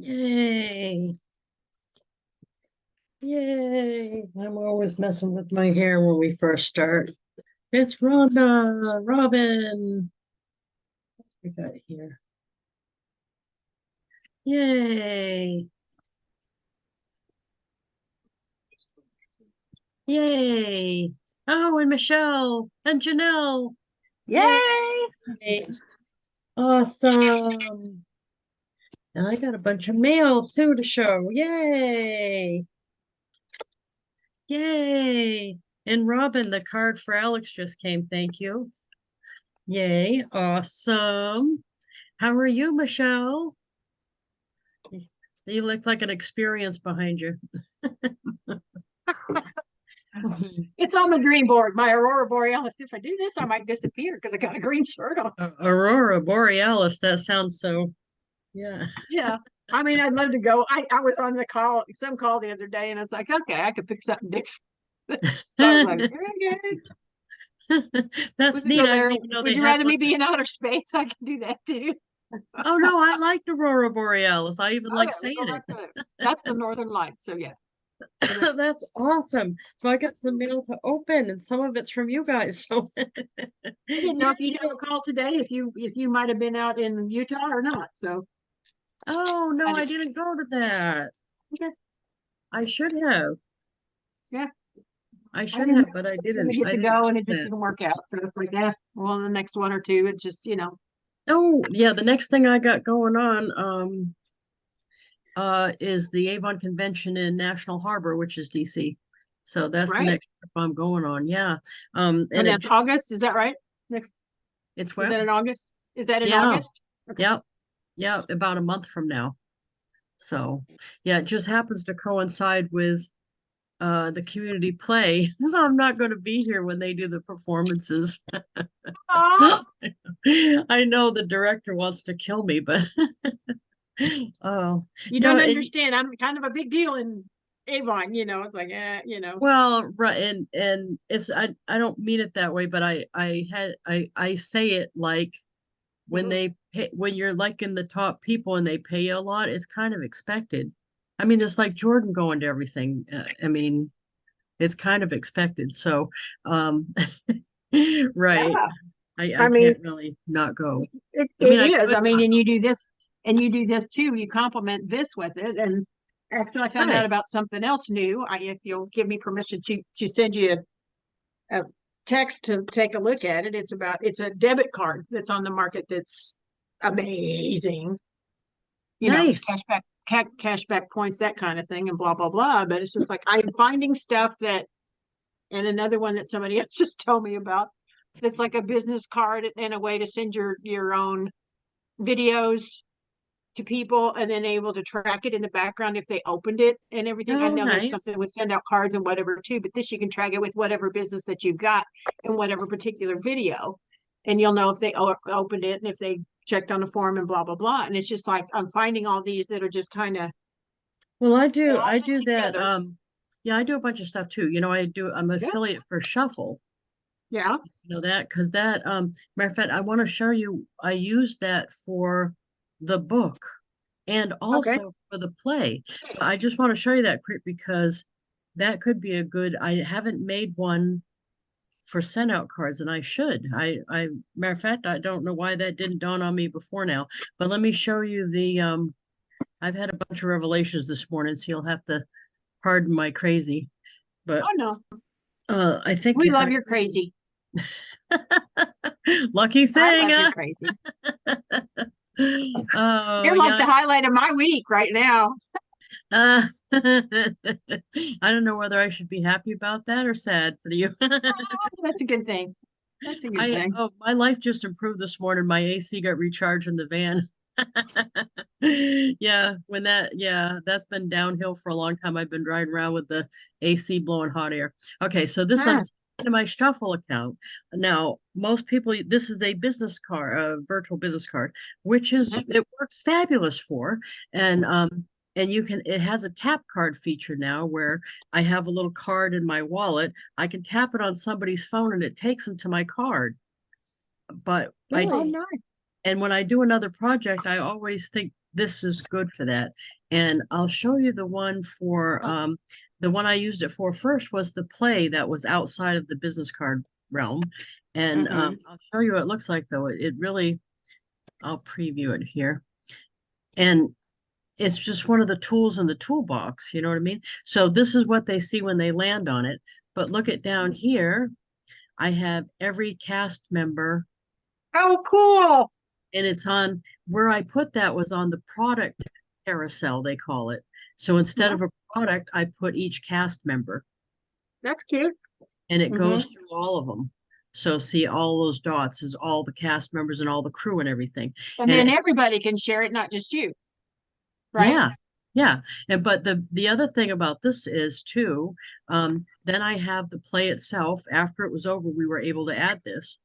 Yay. Yay. I'm always messing with my hair when we first start. It's Rhonda, Robin. We got here. Yay. Yay. Oh, and Michelle and Janelle. Yay! Yay. Awesome. And I got a bunch of mail too to show. Yay. Yay. And Robin, the card for Alex just came. Thank you. Yay. Awesome. How are you, Michelle? You look like an experience behind you. It's on my dream board, my Aurora Borealis. If I do this, I might disappear because I got a green shirt on. Aurora Borealis, that sounds so, yeah. Yeah. I mean, I'd love to go. I was on some call the other day, and it's like, okay, I could pick something different. So I was like, okay, we That's could neat. go I didn't there. even know Would they you had rather one. me be in outer space? I can do that too. Oh no, I liked Aurora Borealis. I even Oh like yeah, we saying go it. right to that's the Northern Lights. So yeah. That's awesome. So I got some mail to open, and some of it's from you guys. So I didn't know yeah. if you did a call today, if you might have been out in Utah or not. So Oh I no, I didn't. didn't go to that. Okay. I should have. Yeah. I I should didn't have, but I really didn't. get I to didn't go go and to it just that. didn't work out. So it's like, yeah, well, the next one or two, it just. Oh, yeah, the next thing I got going on is the Avon Convention in National Harbor, which is DC. So that's the Right. next trip I'm going on. Yeah. And And it that's just August, is that right? Next, it's is what? that in August? Is that in Yeah. August? Okay. Yep. Yeah, about a month from now. So yeah, it just happens to coincide with the community play. So I'm not going to be here when they do the performances. Oh, I know the director wants to kill me, but oh you no, don't and understand. I'm kind of a big. Deal in Avon. It's like, well, right, and it's I don't mean it that way, but I say it like when Mhm. they pay, when you're like in the top people and they pay you a lot, it's kind of expected. I mean, it's like Jordan going to everything. I mean, it's kind of expected. So, right, Yeah. I I mean, can't really not go. it, I mean, it I is. could I mean, not go. and you do this too. You complement this with it. And after I found out Right. about something else new, if you'll give me permission to send you a text to take a look at it. It's a debit card that's on the market that's amazing. Nice. Cashback points, that kind of thing, and blah blah blah. But it's just like I'm finding stuff that, and another one that somebody else just told me about. That's like a business card and a way to send your own videos to people, and then able to track it in the background if they opened it and everything. I Oh, know there's nice. something with send out cards and whatever too, but this you can track it with whatever business that you've got in whatever particular video, and you'll know if they opened it and if they checked on the form and blah blah blah. And it's just like I'm finding all these that are just kind of Well, they all I fit do that. together. Yeah, I do a bunch of stuff too. I'm an Yeah, affiliate for Shuffle. yeah. You know that because that matter of fact, I want to show you. I use that for the book and Okay. also for the play. But I just want to show you that quick because that could be a good. I haven't made one for send out cards, and I should. Matter of fact, I don't know why that didn't dawn on me before now. But let me show you the. I've had a bunch of revelations this morning, so you'll have to pardon my crazy. But Oh no, I think we if love I your crazy. lucky I thing, love your crazy. oh You're like yeah. the highlight of my week right now. I don't know whether I should be happy about that or sad for you. Oh, that's a good thing. That's a good thing. My life just improved this morning. My AC got recharged in the van. Yeah, that's been downhill for a long time. I've been driving around with the AC blowing hot air. Okay, so this I'm Huh. to my Shuffle account. Now, most people, this is a business card, a virtual business card, which is it works fabulous for. And and it has a tap card feature now where I have a little card in my wallet. I can tap it on somebody's phone and it takes them to my card. But I Oh, didn't nice. And when I do another project, I always think this is good for that. And I'll show you the one for the one I used it for first was the play that was outside of the business card realm. And I'll show you what it looks like though. It really, I'll preview it here. And it's just one of the tools in the toolbox, you know what I mean? So this is what they see when they land on it. But look at down here, I have every cast member, Oh, cool. and it's on where I put that was on the product carousel, they call it. So instead Yeah, of a product, I put each cast member that's cute. and it Hmm. goes through all of them. So see all those dots is all the cast members and all the crew and everything. And then And everybody can share it, not just you, right? yeah, yeah. And but the other thing about this is too, then I have the play itself. After it was over, we were able to add this,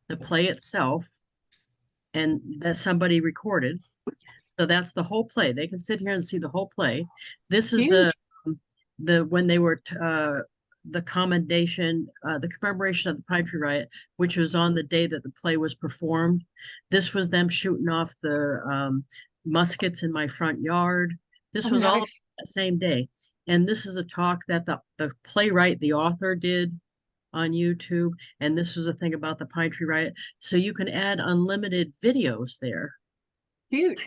the play itself, and that somebody recorded. So that's the whole play. They can sit here and see the whole play. This is Cute. the when they were the commendation, the commemoration of the Pine Tree Riot, which was on the day that the play was performed. This was them shooting off the muskets in my front yard. This Oh, was all nice. that same day. And this is a talk that the playwright, the author did on YouTube. And this was a thing about the Pine Tree Riot. So you can add unlimited videos there. Cute.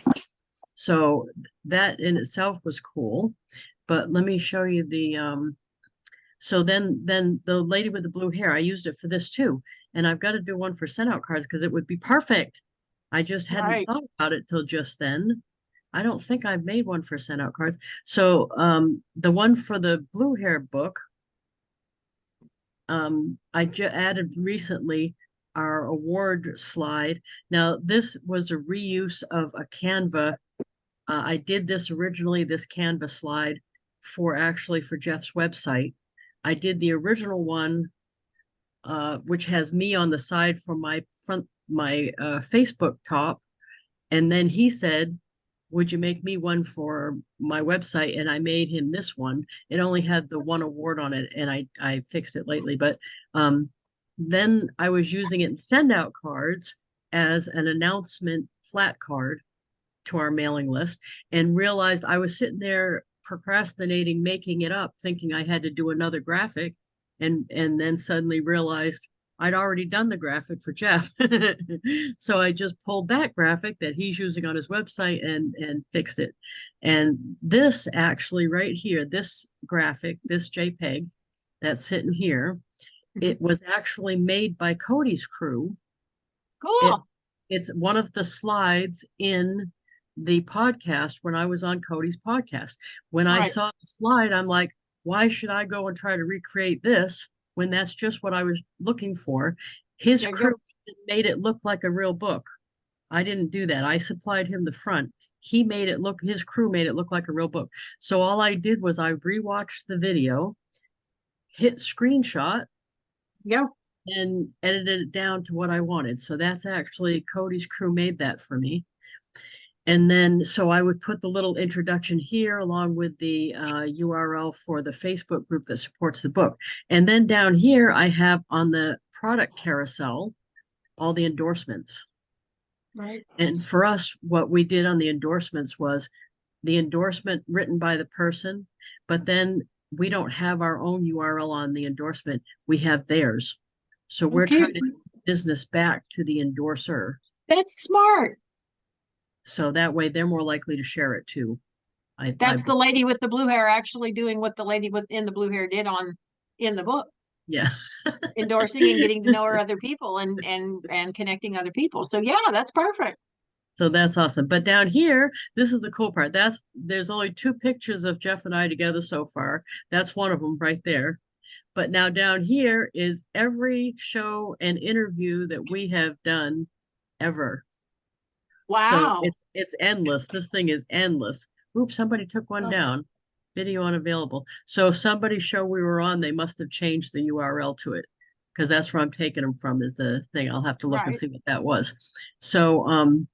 So that in itself was cool. But let me show you the so then the lady with the blue hair, I used it for this too. And I've got to do one for SendOutCards because it would be perfect. I just hadn't Right. thought about it till just then. I don't think I've made one for SendOutCards. So the one for the blue hair book, I added recently our award slide. Now this was a reuse of a Canva. I did this originally, this Canva slide for actually for Jeff's website. I did the original one, which has me on the side for my Facebook top. And then he said, would you make me one for my website? And I made him this one. It only had the one award on it, and I fixed it lately. But then I was using it in SendOutCards as an announcement flat card to our mailing list and realized I was sitting there procrastinating, making it up, thinking I had to do another graphic, and then suddenly realized I'd already done the graphic for Jeff. So I just pulled that graphic that he's using on his website and fixed it. And this actually right here, this graphic, this JPEG that's sitting here, Mhm. it was actually made by Cody's crew. It Cool. it's one of the slides in the podcast when I was on Cody's podcast. When I Right. saw the slide, I'm like, why should I go and try to recreate this when that's just what I was looking for? His There you go. crew made it look like a real book. I didn't do that. I supplied him the front. He made it look, his crew made it look like a real book. So all I did was I rewatched the video, hit screenshot, Yeah. and edited it down to what I wanted. So that's actually Cody's crew made that for me. And then, so I would put the little introduction here along with the URL for the Facebook group that supports the book. And then down here, I have on the product carousel, all the endorsements. Right. And for us, what we did on the endorsements was the endorsement written by the person, but then we don't have our own URL on the endorsement. We have theirs. So we're Okay. trying to do business back to the endorser. That's smart. So that way they're more likely to share it too. I That's the lady with the blue hair actually doing what the lady with in the blue hair did on in the book, yeah. endorsing and getting to know her other people and connecting other people. So yeah, that's perfect. So that's awesome. But down here, this is the cool part. There's only two pictures of Jeff and I together so far. That's one of them right there. But now down here is every show and interview that we have done ever. So Wow. it's endless. This thing is endless. Oops, somebody took one Oh, down. Video unavailable. So if somebody's show we were on, they must have changed the URL to it because that's where I'm taking them from is the thing. I'll have to look and right. see what that was. So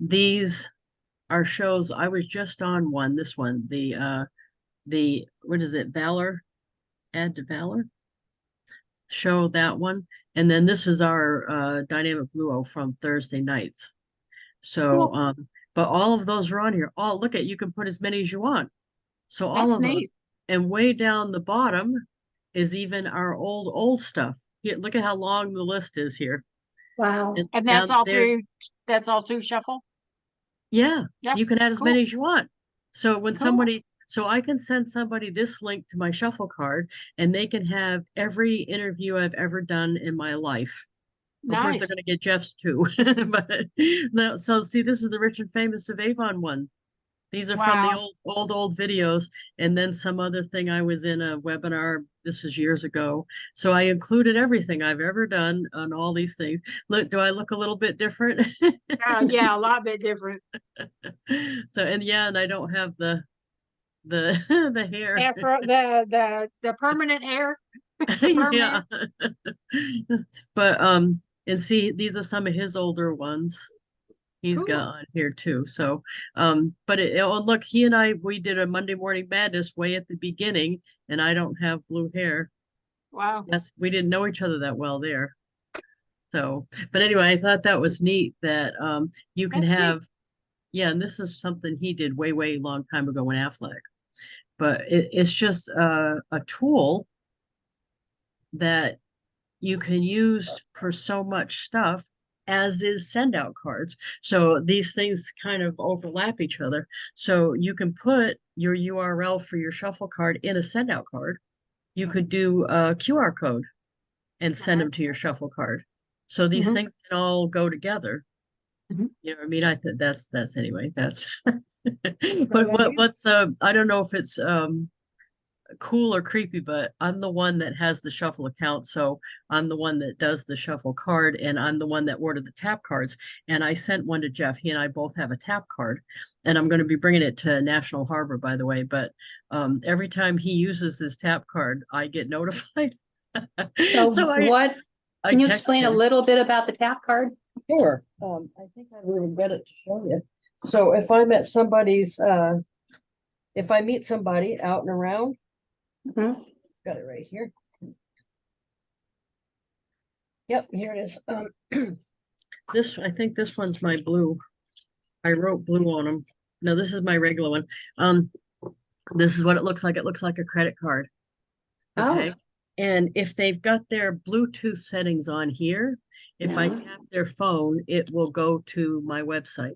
these are shows. I was just on one, this one, the what is it, Valor? Add to Valor? show that one. And then this is our dynamic fluo from Thursday nights. So, Cool. but all of those are on here. Oh, look at, you can put as many as you want. So all That's of those. neat. And way down the bottom is even our old stuff. Here, look at how long the list is here. Wow. And And down there's, that's all through Shuffle? yeah, Yep. you can add as Cool. many as you want. So when Cool. somebody, so I can send somebody this link to my shuffle card and they can have every interview I've ever done in my life. Of course, they're Nice. going to get Jeff's too. But no, so see, this is the Rich and Famous of Avon one. These are from the Wow. old videos. And then some other thing, I was in a webinar, this was years ago. So I included everything I've ever done on all these things. Look, do I look a little bit different? Yeah, a lot bit different. So, and yeah, and I don't have the the hair. Afro, the permanent hair, the Yeah. permanent. But and see, these are some of his older ones he's got Cool. on here too. So but oh look, he and I, we did a Monday Morning Madness way at the beginning, and I don't have blue hair. Wow. That's, we didn't know each other that well there. So, but anyway, I thought that was neat that you can That's neat. have, yeah, and this is something he did way long time ago in Affleck. But it's just a tool that you can use for so much stuff, as is SendOutCards. So these things kind of overlap each other. So you can put your URL for your shuffle card in a SendOutCard. You could do a QR code and send them to your shuffle card. So these Mhm. things can all go together. Mhm. You know what I mean? I think that's anyway, that's Great but idea. what's I don't know if it's cool or creepy, but I'm the one that has the shuffle account. So I'm the one that does the shuffle card, and I'm the one that ordered the tap cards. And I sent one to Jeff. He and I both have a tap card, and I'm going to be bringing it to National Harbor, by the way. But every time he uses his tap card, I get notified. So So I can you text explain a him. little bit about the tap card? Sure. I think I will get it to show you. So if I'm at somebody's, if I meet somebody out and around, Mhm. got it right here. Yep, here it is. This, I think this one's my blue. I wrote blue on them. No, this is my regular one. Um, this is what it looks like. It looks like a credit card. Okay. Oh, And if they've got their Bluetooth settings on here, if I no. tap their phone, it will go to my website.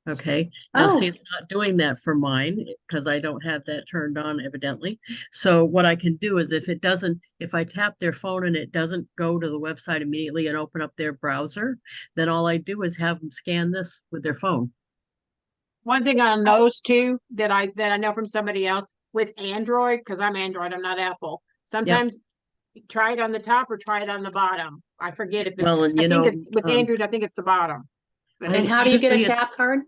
Okay. Now, see, Oh, it's not doing that for mine because I don't have that turned on, evidently. So what I can do is, if it doesn't, if I tap their phone and it doesn't go to the website immediately and open up their browser, then all I do is have them scan this with their phone. One thing on those two that I know from somebody else with Android, because I'm Android, I'm not Apple. Yep. Sometimes try it on the top or try it on the bottom. I forget if it's, Well, and I you think know, it's with Android, I think it's the bottom. But and I how do you get a tap card?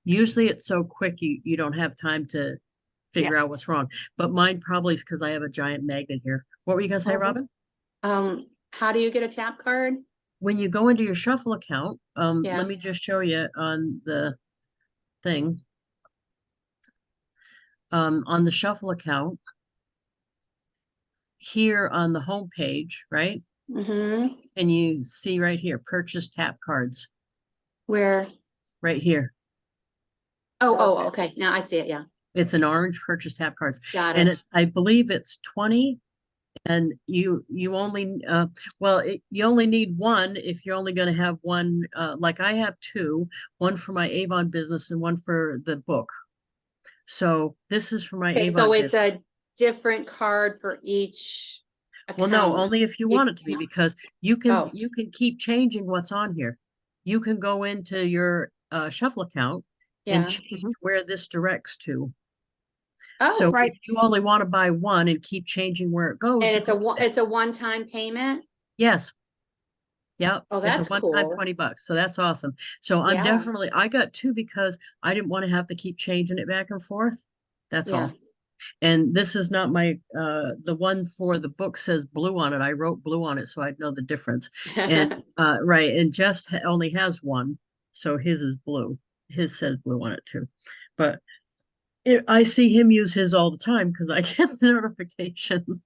usually it's so quick you don't have time to yeah. figure out what's wrong. But mine probably is because I have a giant magnet here. What were you gonna say, Mhm. Robin? How do you get a tap card? When you go into your shuffle account, Yeah. let me just show you on the thing. On the shuffle account, here on the home page, right? Mm-hmm. And you see right here, purchase tap cards, Where? right here. Oh, okay. Now I see it. Yeah. It's an orange purchase tap cards. Got And it. it's, I believe it's 20, and you only well, you only need one if you're only going to have one. Like I have two, one for my Avon business and one for the book. So this is for my Okay, Avon so it's business. a different card for each Well, no, account. only if you want it to be, because you can Oh, keep changing what's on here. You can go into your shuffle account and yeah. change Mhm. where this directs to. Oh, So Right. if you only want to buy one and keep changing where it goes, and you it's a can do that. it's a one-time payment. Yes. Yep. Oh, It's a that's one-time cool. 20 bucks. So that's awesome. So I'm Yeah. definitely, I got two because I didn't want to have to keep changing it back and forth. That's Yeah. all. And this is not my the one for the book says blue on it. I wrote blue on it so I'd know the difference. And right, and Jeff's only has one, so his is blue. His says blue on it too. But I see him use his all the time because I get the notifications.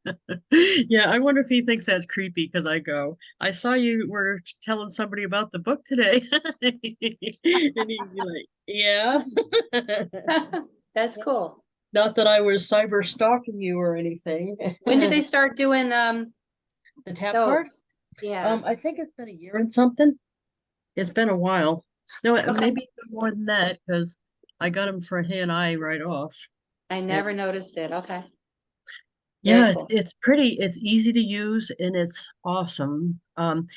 Yeah, I wonder if he thinks that's creepy because I saw you were telling somebody about the book today. And he'd be like, yeah. That's cool. Not that I was cyber stalking you or anything. When did they start doing The tap card? those? Yeah. I think it's been a year and something. It's been a while. No, Okay. maybe even more than that because I got him for he and I right off. I never noticed it. Okay. Yeah, Very it's cool. it's pretty, it's easy to use and it's awesome.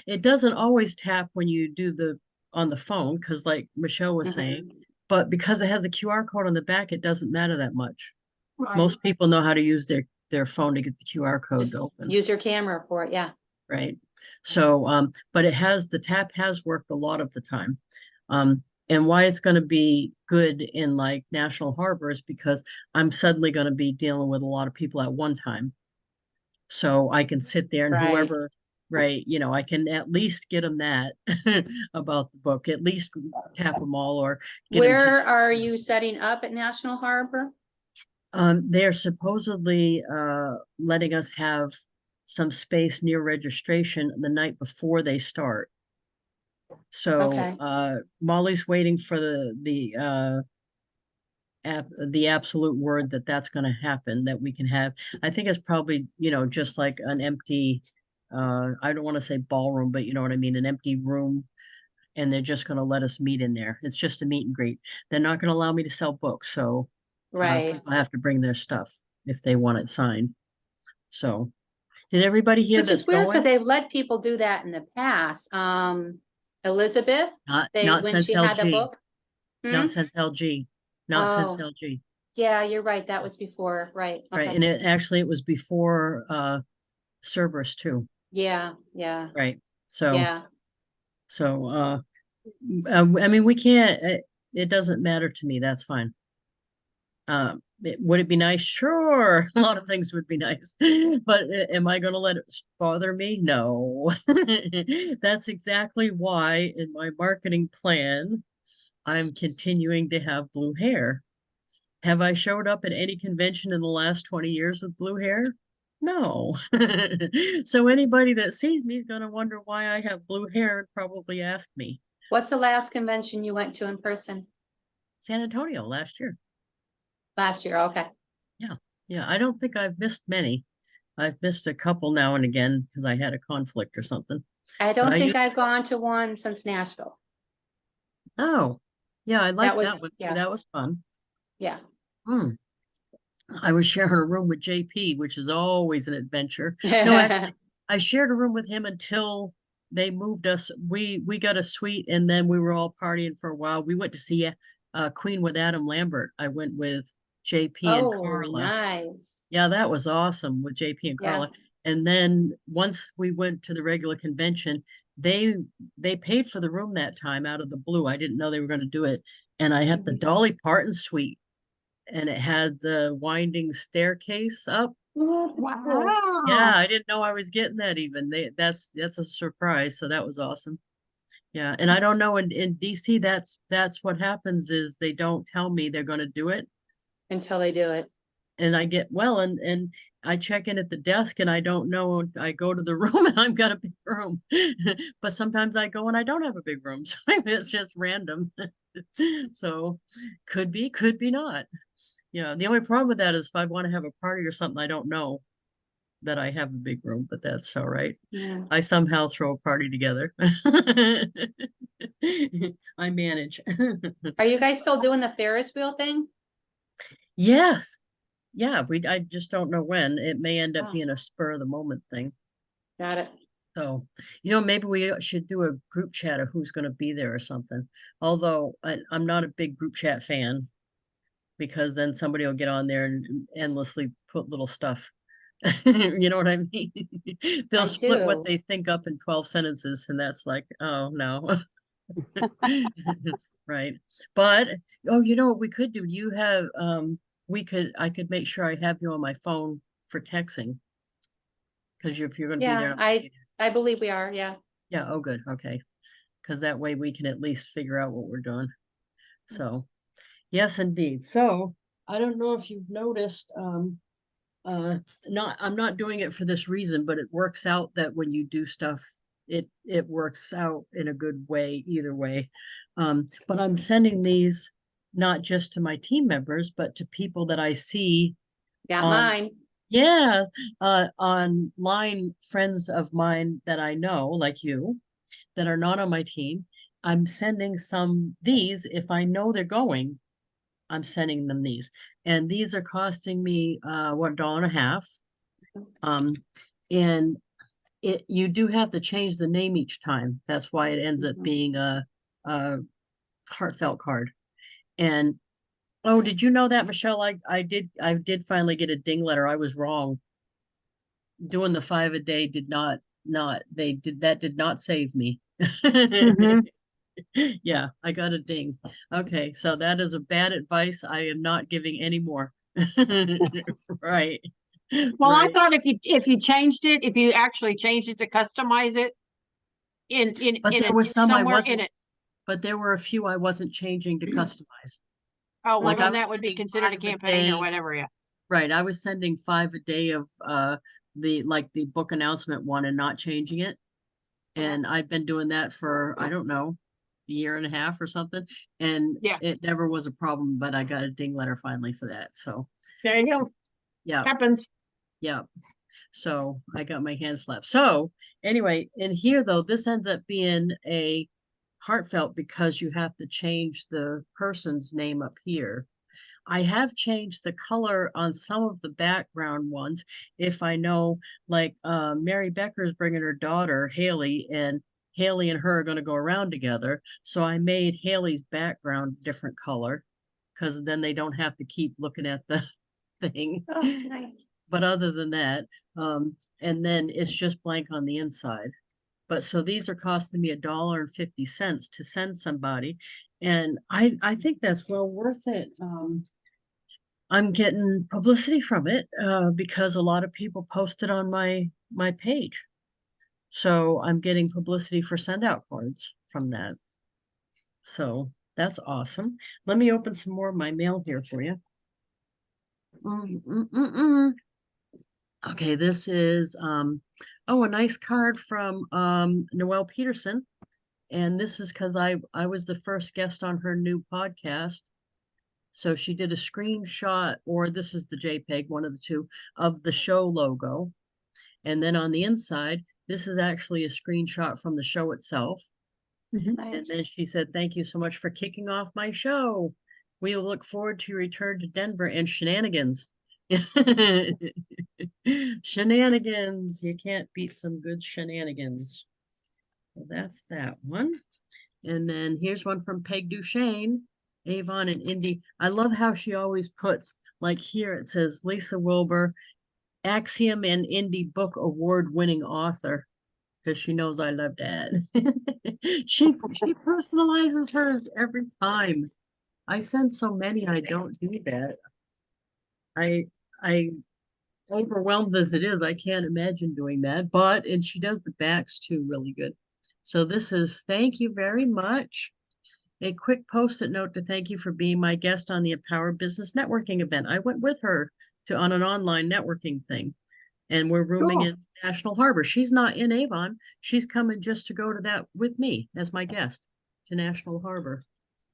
It doesn't always tap when you do the on the phone, because like Michelle was saying, Mhm. but because it has a QR code on the back, it doesn't matter that much. Right. Most people know how to use their phone to get the QR code Just to open, use your camera for it. Yeah. right? So, but the tap has worked a lot of the time. And why it's going to be good in like National Harbor is because I'm suddenly going to be dealing with a lot of people at one time. So I can sit there and Right. whoever, right, I can at least get them that about the book, at least tap them all or get them to. Where are you setting up at National Harbor? They're supposedly letting us have some space near registration the night before they start. So Okay. Molly's waiting for the absolute word that that's going to happen, that we can have. I think it's probably, just like an empty, I don't want to say ballroom, but you know what I mean, an empty room, and they're just going to let us meet in there. It's just a meet and greet. They're not going to allow me to sell books, so Right. people have to bring their stuff if they want it signed. So, did everybody hear Which is that's weird because going? they've let people do that in the past. Elizabeth, Not when since she had the LG, book. Hmm? not since LG, not since Oh, LG. yeah, you're right. That was before. Right. Right, Okay. and it was before Cerberus too. Yeah. Yeah. Right. So Yeah. so I mean we can't. It doesn't matter to me. That's fine. Would it be nice? Sure, a lot of things would be nice, but am I going to let it bother me? No. That's exactly why in my marketing plan, I'm continuing to have blue hair. Have I showed up at any convention in the last 20 years with blue hair? No. So anybody that sees me is going to wonder why I have blue hair and probably ask me. What's the last convention you went to in person? San Antonio last year. Last year. Okay. Yeah. Yeah. I don't think I've missed many. I've missed a couple now and again because I had a conflict or something. I But don't think I've gone to one since Nashville. oh, yeah, I That like that was, one too. yeah. That was fun. Yeah. Hmm. I was sharing a room with JP, which is always an adventure. No, actually, I shared a room with him until they moved us. We got a suite, and then we were all partying for a while. We went to see Queen with Adam Lambert. I went with JP and Oh, Carla. nice. Yeah, that was awesome with JP and Yeah. Carla. And then once we went to the regular convention, they they paid for the room that time out of the blue. I didn't know they were going to do it. And I had the Mhm. Dolly Parton suite, and it had the winding staircase up. Oh, that's cool. Yeah, Wow. I didn't know I was getting that even. That's a surprise. So that was awesome. Yeah. And I don't know in DC that's what happens is they don't tell me they're gonna do it. Until they do it. And I get well and I check in at the desk and I don't know. I go to the room and I've got a big room. But sometimes I go and I don't have a big room. So it's just random. So could be not. Yeah, the only problem with that is if I want to have a party or something, I don't know that I have a big room, but that's all right. Yeah. I somehow throw a party together. I manage. Are you guys still doing the Ferris wheel thing? Yes. Yeah, I just don't know when. It may end up Oh, being a spur of the moment thing. got it. So, maybe we should do a group chat of who's going to be there or something. Although I'm not a big group chat fan because then somebody will get on there and endlessly put little stuff. You know what I mean? They'll I split what do. they think up in 12 sentences, and that's like, oh no. Right. But oh, you know what we could do? You have I could make sure I have you on my phone for texting because if you're going to be there, Yeah, I believe we are. Yeah. yeah, oh good. Okay. Because that way we can at least figure out what we're doing. So yes, indeed. So I don't know if you've noticed, I'm not doing it for this reason, but it works out that when you do stuff, it works out in a good way either way. But I'm sending these not just to my team members, but to people that I see Got on, mine. yeah, online friends of mine that I know, like you, that are not on my team. I'm sending some these if I know they're going. I'm sending them these, and these are costing me what, $1.50. And you do have to change the name each time. That's why it ends up Mhm. being a heartfelt card. And oh, did you know that, Michelle? I did finally get a ding letter. I was wrong. Doing the 5 a day did not save me. Mhm. Yeah, I got a ding. Okay, so that is a bad advice. I am not giving any more. Right. Well, I Right. thought if you changed it, if you actually changed it to customize it But in there it was some I somewhere in wasn't, it. but there were a few I wasn't changing to customize. Oh, well, Like I then was that would be sending considered a 5 a campaign or day. whatever. Yeah. Right, I was sending 5 a day of the book announcement one and not changing it. And I've been doing that for, I don't know, a year and a half or something. And Yeah. it never was a problem, but I got a ding letter finally for that. So There you go. yeah, Happens. yeah. So I got my hand slapped. So anyway, in here though, this ends up being a heartfelt because you have to change the person's name up here. I have changed the color on some of the background ones. If I know, like Mary Becker's bringing her daughter Haley, and Haley and her are going to go around together. So I made Haley's background different color because then they don't have to keep looking at the thing. Oh, nice. But other than that, and then it's just blank on the inside. But so these are costing me $1.50 to send somebody. And I think that's well worth it. I'm getting publicity from it because a lot of people post it on my page. So I'm getting publicity for send out cards from that. So that's awesome. Let me open some more of my mail here for you. Okay, this is oh, a nice card from Noelle Peterson. And this is because I was the first guest on her new podcast. So she did a screenshot, or this is the JPEG, one of the two, of the show logo. And then on the inside, this is actually a screenshot from the show itself. And Nice. then she said, "Thank you so much for kicking off my show. We look forward to your return to Denver and shenanigans." Shenanigans. You can't beat some good shenanigans. Well, that's that one. And then here's one from Peg Duchesne, Avon and Indy. I love how she always puts, like here it says Lisa Wilber, Axiom and Indie Book Award winning author, because she knows I love that. She personalizes hers every time. I send so many, I don't do that. I overwhelmed as it is, I can't imagine doing that. But and she does the backs too really good. So this is thank you very much. A quick post-it note to thank you for being my guest on the Empower Business Networking event. I went with her to on an online networking thing, and we're rooming Cool. in National Harbor. She's not in Avon. She's coming just to go to that with me as my guest to National Harbor.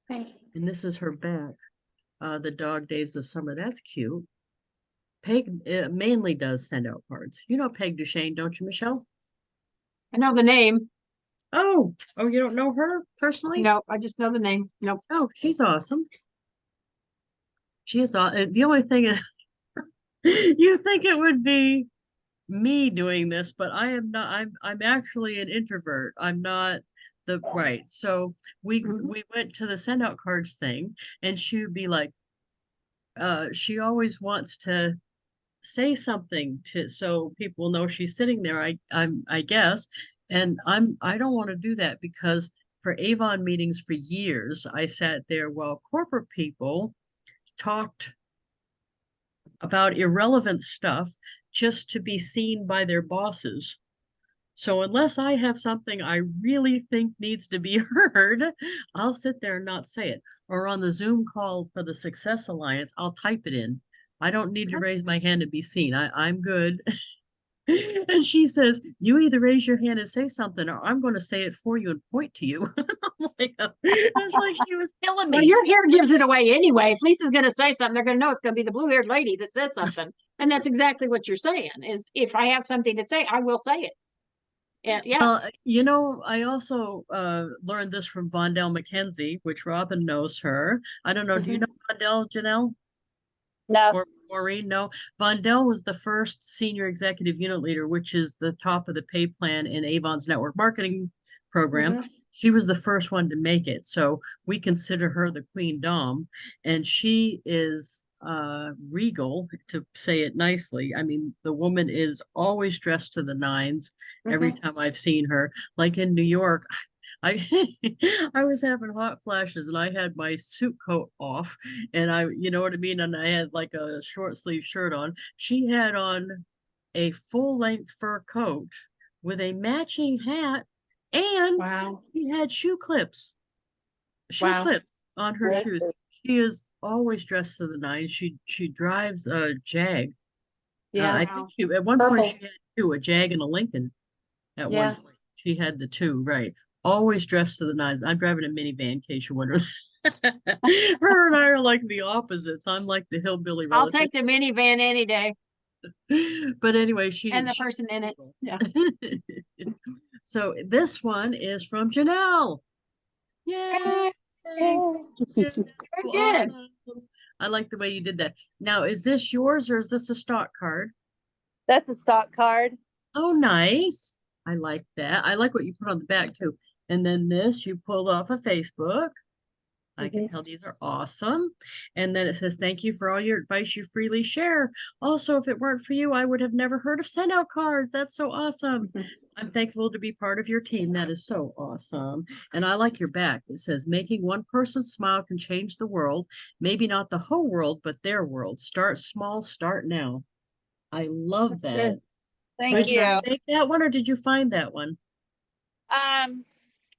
Thanks. And this is her back. The Dog Days of Summer. That's cute. Peg mainly does send out cards. You know Peg Duchesne, don't you, Michelle? I know the name. Oh, you don't know her personally? No, I just know the name. Nope. Oh, she's awesome. She is. The only thing is, you think it would be me doing this, but I am not. I'm actually an introvert. I'm not the right. So Mhm. we went to the send out cards thing, and she would be like, she always wants to say something to so people know she's sitting there. I guess, and I don't want to do that because for Avon meetings for years I sat there while corporate people talked about irrelevant stuff just to be seen by their bosses. So unless I have something I really think needs to be heard, I'll sit there and not say it. Or on the Zoom call for the Success Alliance, I'll type it in. I don't need to raise my hand to be seen. I'm good. And she says, you either raise your hand and say something, or I'm going to say it for you and point to you. It's like she was killing Well, me. your hair gives it away anyway. If Lisa's going to say something, they're going to know it's going to be the blue-haired lady that said something. And that's exactly what you're saying, is if I have something to say, I will say it. And yeah, Well, I also learned this from Vondell McKenzie, which Robin knows her. I don't know, do you know Vondell, Janelle? No. Or Maureen? No. Vondell was the first senior executive unit leader, which is the top of the pay plan in Avon's network marketing program. She was the first one to make it. So we consider her the Queen Dom, and she is regal, to say it nicely. I mean, the woman is always dressed to the nines every time I've seen her. Like in New York, I I was having hot flashes and I had my suit coat off and you know what I mean? And I had like a short sleeve shirt on. She had on a full length fur coat with a matching hat and Wow. she had shoe Wow. clips on her That's shoes. good. She is always dressed to the nines. She drives a Jag. Yeah. I think she at one point Purple. she had two, a Jag and a Lincoln. At Yeah. one point, she had the two, right? Always dressed to the nines. I'm driving a minivan, in case you wonder. Her and I are like the opposites. I'm like the hillbilly I'll relative. take the minivan any day But anyway, and the person in it. Yeah. So this one is from Janelle. Yay! Very good. I like the way you did that. Now, is this yours or is this a stock card? That's a stock card. Oh, nice. I like that. I like what you put on the back too. And then this you pulled off of Facebook. I can tell these are awesome. And then it says, thank you for all your advice you freely share. Also, if it weren't for you, I would have never heard of SendOutCards. That's so awesome. I'm thankful to be part of your team. That is so awesome. And I like your back. It says, making one person's smile can change the world. Maybe not the whole world, but their world. Start small, start now. I love That's that. good. Thank Did you. you make that one or did you find that one?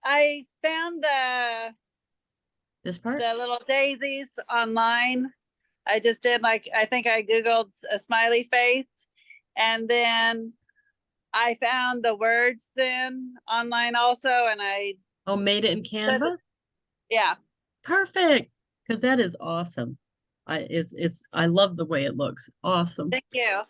I found This part? the little daisies online. I just did I think I Googled a smiley face, and then I found the words then online also, and Oh, made it in Canva? yeah. Perfect. Because that is awesome. I love the way it looks. Awesome. Thank you.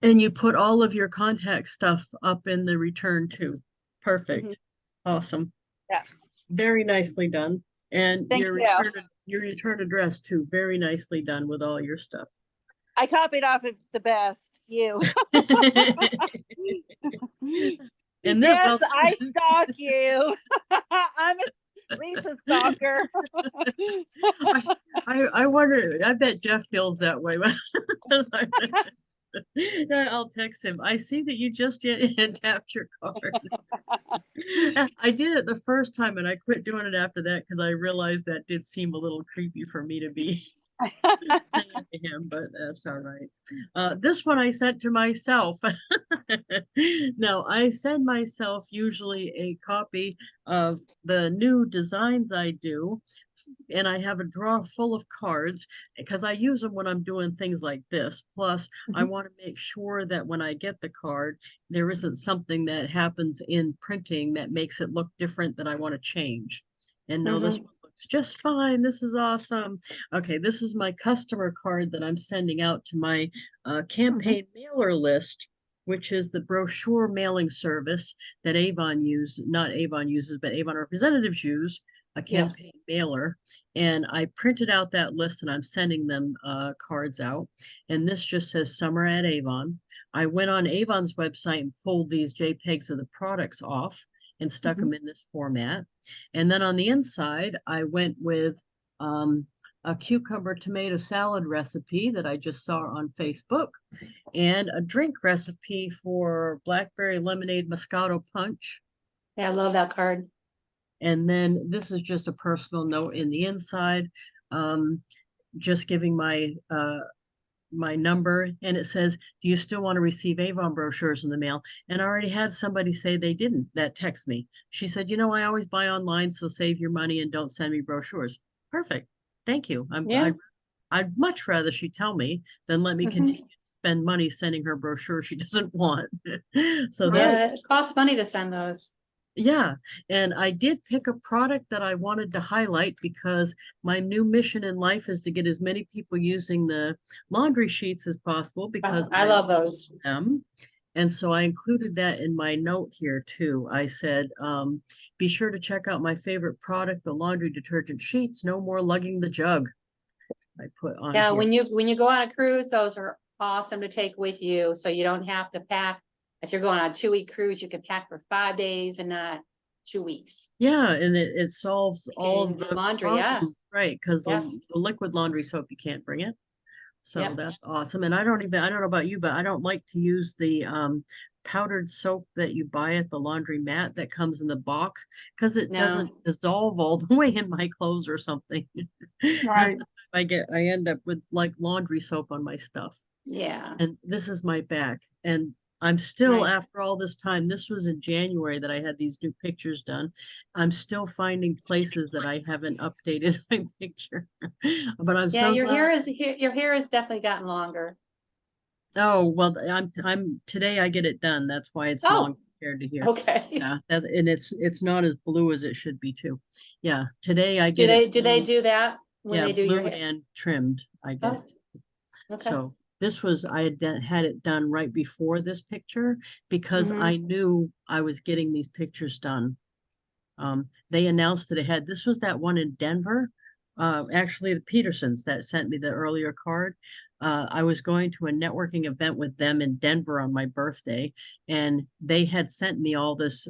And you put all of your contact stuff up in the return too. Perfect. Awesome. Yeah. Very nicely done. And Thank your you. your return address too. Very nicely done with all your stuff. I copied off of the best you. And then, Yes, well, I stalk you. I'm a Lisa stalker. I wonder, I bet Jeff feels that way. I'll text him. I see that you just tapped your card. I did it the first time and I quit doing it after that because I realized that did seem a little creepy for me to be sending to him, but that's all right. This one I sent to myself. Now, I send myself usually a copy of the new designs I do, and I have a drawer full of cards because I use them when I'm doing things like this. Plus, I want to make sure that when I get the card, there isn't something that happens in printing that makes it look different that I want to change. And no, this one looks just fine. This is awesome. Okay, this is my customer card that I'm sending out to my campaign mailer list, which is the brochure mailing service that Avon not Avon uses, but Avon representatives use, a campaign mailer. And I printed out that list and I'm sending them cards out. And this just says Summer at Avon. I went on Avon's website and pulled these JPEGs of the products off and stuck them in this format. And then on the inside, I went with a cucumber tomato salad recipe that I just saw on Facebook and a drink recipe for blackberry lemonade Moscato punch. Yeah, I love that card. And then this is just a personal note in the inside, just giving my my number, and it says, do you still want to receive Avon brochures in the mail? And I already had somebody say they didn't, that text me. She said, I always buy online, so save your money and don't send me brochures. Perfect. Thank you. Yeah. I'd much rather she tell me than let me Mhm. continue to spend money sending her brochure she doesn't want. So Right. that, Yeah, it costs money to send those. yeah. And I did pick a product that I wanted to highlight because my new mission in life is to get as many people using the laundry sheets as possible because I love those. them. And so I included that in my note here too. I said, be sure to check out my favorite product, the laundry detergent sheets. No more lugging the jug. I put on Yeah, here. when you go on a cruise, those are awesome to take with you, so you don't have to pack. If you're going on a 2-week cruise, you can pack for 5 days and not 2 weeks. Yeah, and it solves all of can do the laundry, yeah. problems, right? Because Yeah. the liquid laundry soap you can't bring it. So Yep. that's awesome. And I don't know about you, but I don't like to use the powdered soap that you buy at the laundromat that comes in the box because it No. doesn't dissolve all the way in my clothes or something. Right. I end up with like laundry soap on my stuff. Yeah. And this is my back. And I'm still, Nice. after all this time, this was in January that I had these new pictures done. I'm still finding places that I haven't updated my picture. But I'm Yeah, so your glad. your hair has definitely gotten longer. Oh, well, I'm today I get it done. That's why it's long Oh, compared to here. okay. Yeah, and it's not as blue as it should be too. Yeah, today I Do get it they blue. do that when Yeah, they do your blued hair? and trimmed. I get Oh, it. okay. So this was, I had it done right before this picture because Mhm. I knew I was getting these pictures done. They announced it ahead. This was that one in Denver. Actually, the Petersons that sent me the earlier card. I was going to a networking event with them in Denver on my birthday, and they had sent me all this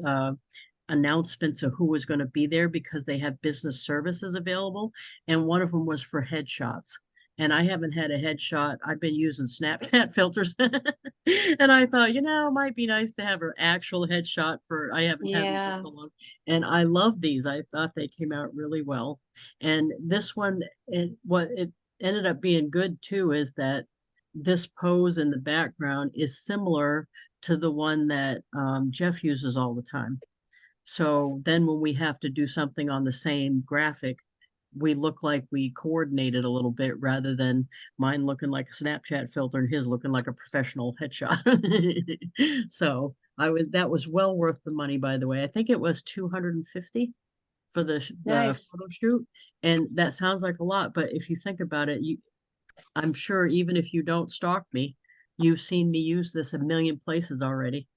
announcements of who was going to be there because they have business services available. And one of them was for headshots. And I haven't had a headshot. I've been using Snapchat filters. And I thought, it might be nice to have an actual headshot for, I haven't had them for Yeah. so long. And I love these. I thought they came out really well. And this one, what it ended up being good too is that this pose in the background is similar to the one that Jeff uses all the time. So then when we have to do something on the same graphic, we look like we coordinated a little bit rather than mine looking like a Snapchat filter and his looking like a professional headshot. So that was well worth the money, by the way. I think it was 250 for the Nice. photo shoot. And that sounds like a lot, but if you think about it, I'm sure even if you don't stalk me, you've seen me use this a million places already.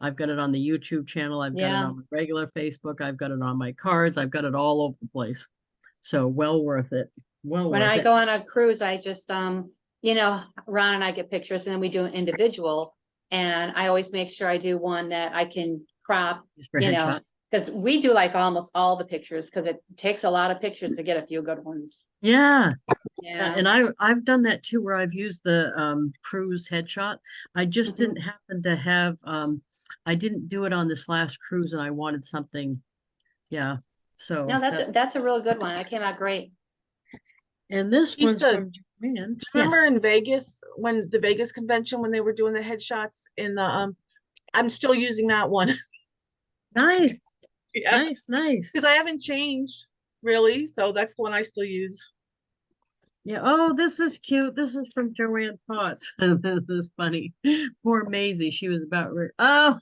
I've got it on the YouTube channel. I've got it Yeah. on my regular Facebook. I've got it on my cards. I've got it all over the place. So well worth it. Well When worth I it. go on a cruise, I just Ron and I get pictures and then we do an individual. And I always make sure I do one that I can crop, Just for headshot. because we do like almost all the pictures because it takes a lot of pictures to get a few good ones. Yeah. Yeah. And I've done that too, where I've used the cruise headshot. I just Mhm. didn't happen to have I didn't do it on this last cruise and I wanted something. Yeah. So No, that's a real good one. That came out great. and this one's Lisa, from Japan. remember Yes. in Vegas when the Vegas convention when they were doing the headshots in the I'm still using that one. Nice. Yeah, Nice. because I haven't changed really, so that's the one I still use. Yeah. Oh, this is cute. This is from Joanne Potts. This is funny. Poor Maisie. She was about ready. Oh,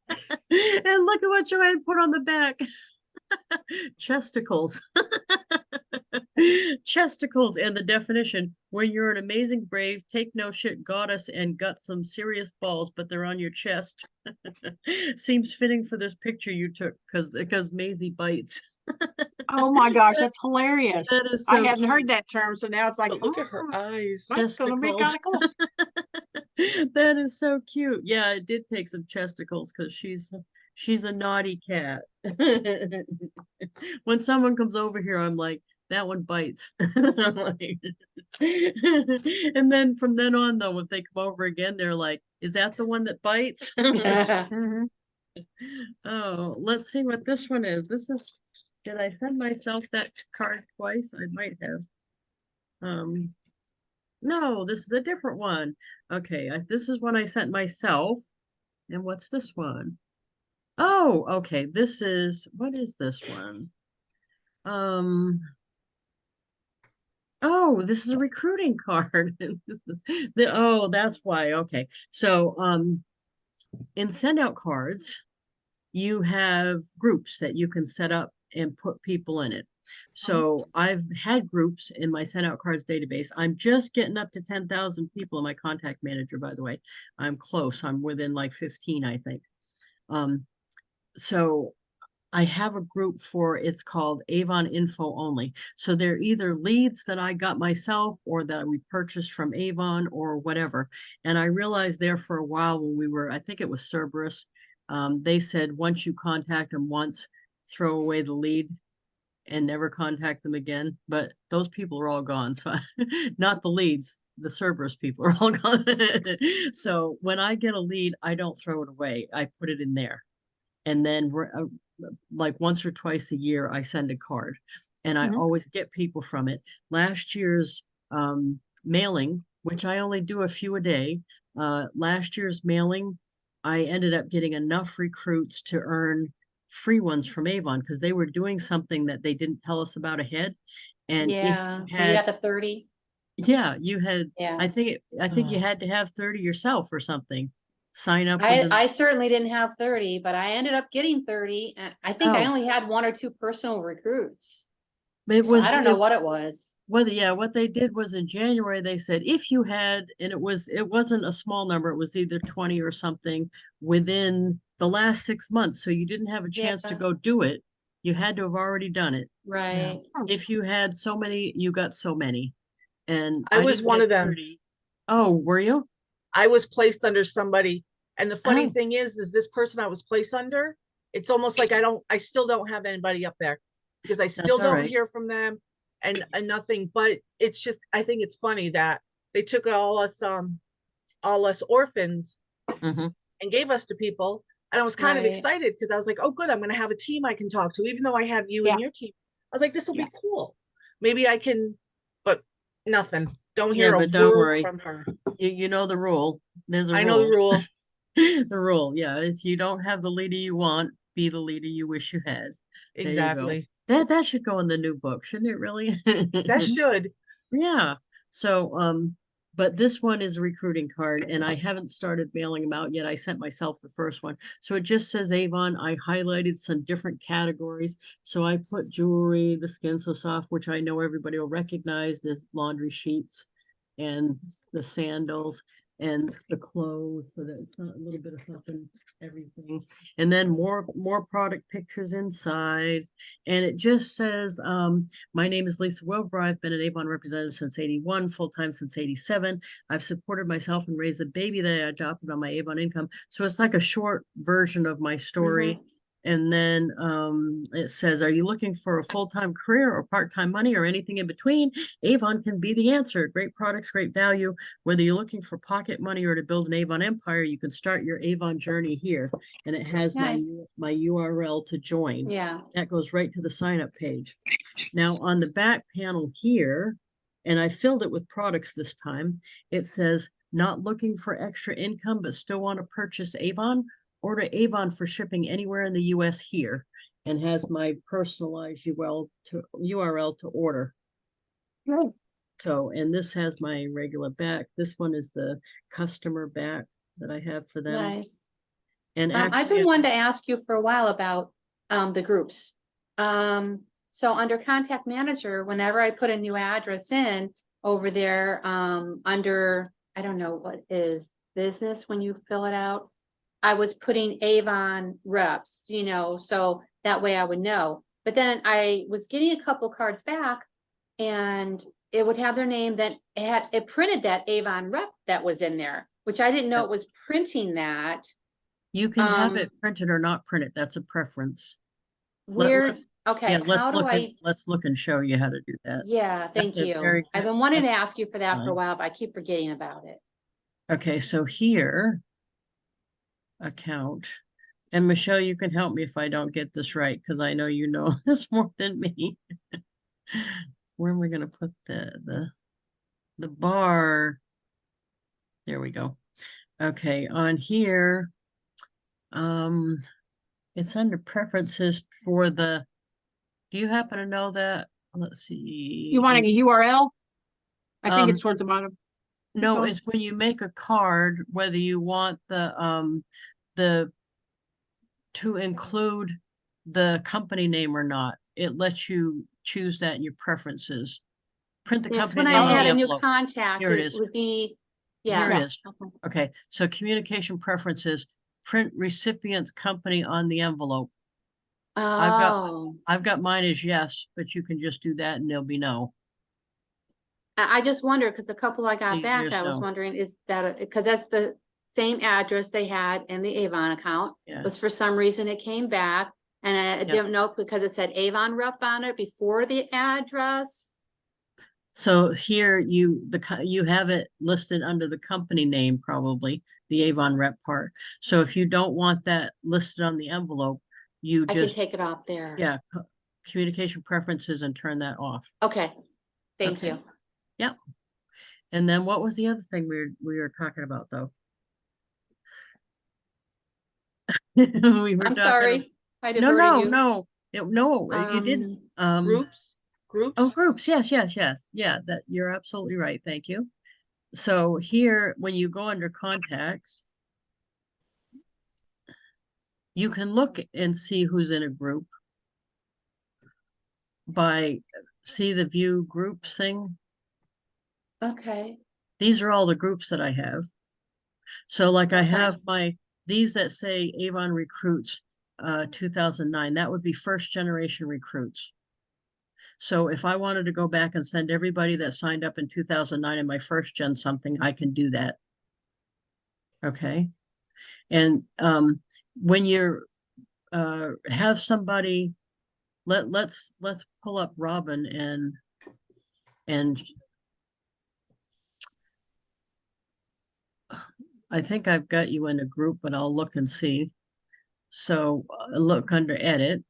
and look at what Joanne put on the back. Chesticles. Chesticles and the definition. When you're an amazing brave, take no shit goddess and got some serious balls, but they're on your chest. Seems fitting for this picture you took because Maisie bites. Oh my gosh, that's hilarious. That is I so hadn't heard cute. that term, so now it's like, But look at her eyes. that's gonna be Chesticles. kind of cool. That is so cute. Yeah, it did take some chesticles because she's a naughty cat. When someone comes over here, I'm like, that one bites. I'm like- and then from then on, though, if they come over again, they're like, is that the one that bites? Mhm. Oh, let's see what this one is. Did I send myself that card twice? I might have. Um, No, this is a different one. Okay, this is one I sent myself. And what's this one? Oh, okay. What is this one? Um, oh, this is a recruiting card. That's why. Okay. So, in SendOutCards, you have groups that you can set up and put people in it. So I've had groups in my SendOutCards database. I'm just getting up to 10,000 people in my contact manager, by the way. I'm close. I'm within like 15, I think. So I have a group it's called Avon Info Only. So they're either leads that I got myself or that we purchased from Avon or whatever. And I realized there for a while when I think it was Cerberus, they said once you contact them once, throw away the lead and never contact them again. But those people are all gone. So not the leads, the Cerberus people are all gone. So when I get a lead, I don't throw it away. I put it in there. And then like once or twice a year, I send a card and I always get people from it. Last year's mailing, which I only do a few a day, last year's mailing, I ended up getting enough recruits to earn free ones from Avon because they were doing something that they didn't tell us about ahead. And if Yeah, you were you had, at the 30? yeah, you had, Yeah. I think you had to have 30 yourself or something. Sign up with I certainly didn't have 30, but I ended up getting 30. And I think I Oh, only had one or two personal recruits. it So I was don't know what it was. what they did was in January they said if you had, and it wasn't a small number, it was either 20 or something within the last 6 months, so you didn't have a Yeah, chance to go do it. You had to have already done it. right. If you had so many, you got so many, and I I was didn't one get of them. 30. Oh, were you? I was placed under somebody. And the funny Oh, thing is this person I was placed under, it's almost like I still don't have anybody up there because I that's still all don't right. hear from them and nothing. But it's just, I think it's funny that they took all us orphans Hmm. and gave us to people. And I was kind of Right. excited because I was like, oh, good, I'm going to have a team I can talk to, even though I have you Yeah. and your team. I was like, this will Yeah. be cool. Maybe I can, but nothing. Don't Yeah, hear a but don't word worry. from her. You know the rule. There's a I know the rule. rule. The rule, yeah. If you don't have the leader you want, be the leader you wish you had. There you go. Exactly. That should go in the new book, shouldn't it really? That should. Yeah. So, but this one is a recruiting card, and I haven't started mailing them out yet. I sent myself the first one. So it just says Avon. I highlighted some different categories. So I put jewelry, the Skin So Soft, which I know everybody will recognize, the laundry sheets and the sandals and the clothes, so that it's not a little bit of something, everything. And then more product pictures inside. And it just says, my name is Lisa Wilber. I've been an Avon representative since 81, full-time since 87. I've supported myself and raised a baby that I adopted on my Avon income. So it's like a short version of my story. Mhm. And then it says, are you looking for a full-time career or part-time money or anything in between? Avon can be the answer. Great products, great value. Whether you're looking for pocket money or to build an Avon empire, you can start your Avon journey here. And it has Nice. my URL to join. Yeah. That goes right to the sign up page. Now on the back panel here, and I filled it with products this time, it says, not looking for extra income, but still want to purchase Avon? Order Avon for shipping anywhere in the US here, and has my personalized URL to order. Good. So, and this has my regular back. This one is the customer back that I have for them. Nice. And I've actually, been wanting to ask you for a while about the groups. So under contact manager, whenever I put a new address in over there, under, I don't know what is business when you fill it out. I was putting Avon reps, so that way I would know. But then I was getting a couple cards back and it would have their name, then it printed that Avon rep that was in there, which I didn't know it was printing that. you can have it printed or not printed. That's a preference. Where, Let's okay, how do I, let's look and show you how to do that. yeah, thank That's a you. I've been that's wanting to ask you for that for a fine. while, but I keep forgetting about it. Okay, so here, account. And Michelle, you can help me if I don't get this right, because I know you know this more than me. Where am I gonna put the the bar. There we go. Okay, on here, it's under preferences for the, do you happen to know that? Let's see. You want a URL? I think it's Um, towards the bottom. No, going. it's when you make a card, whether you want the to include the company name or not. It lets you choose that in your preferences. Print the Yes, company when name I on add the a new envelope. contact, Here it it is. would be, Here it yeah. is. Okay. Okay, so communication preferences, print recipient's company on the envelope. Oh, I've got mine as yes, but you can just do that and there'll be no. I just wondered, because the couple I got You back, just I was know. wondering, is that, because that's the same address they had in the Avon account. Yeah. Was for some reason it came back, and I didn't know because it said Avon rep on it before the address. So here you have it listed under the company name, probably the Avon rep part. So if you don't want that listed on the envelope, you I can just, take it off there. yeah, communication preferences and turn that off. Okay, thank Okay. you. Yep. And then what was the other thing we were talking about though? We were I'm talking. sorry. I No, diverted no, you. no, no, you didn't. Groups, Oh, groups. groups. Yes, yes, yes. Yeah, that you're absolutely right. Thank you. So here, when you go under contacts, you can look and see who's in a group by see the view groups thing. Okay, These are all the groups that I have. So like I Okay. have these that say Avon Recruits 2009, that would be first generation recruits. So if I wanted to go back and send everybody that signed up in 2009 in my first gen something, I can do that. Okay. And when you're have somebody, let's pull up Robin and I think I've got you in a group, but I'll look and see. So look under edit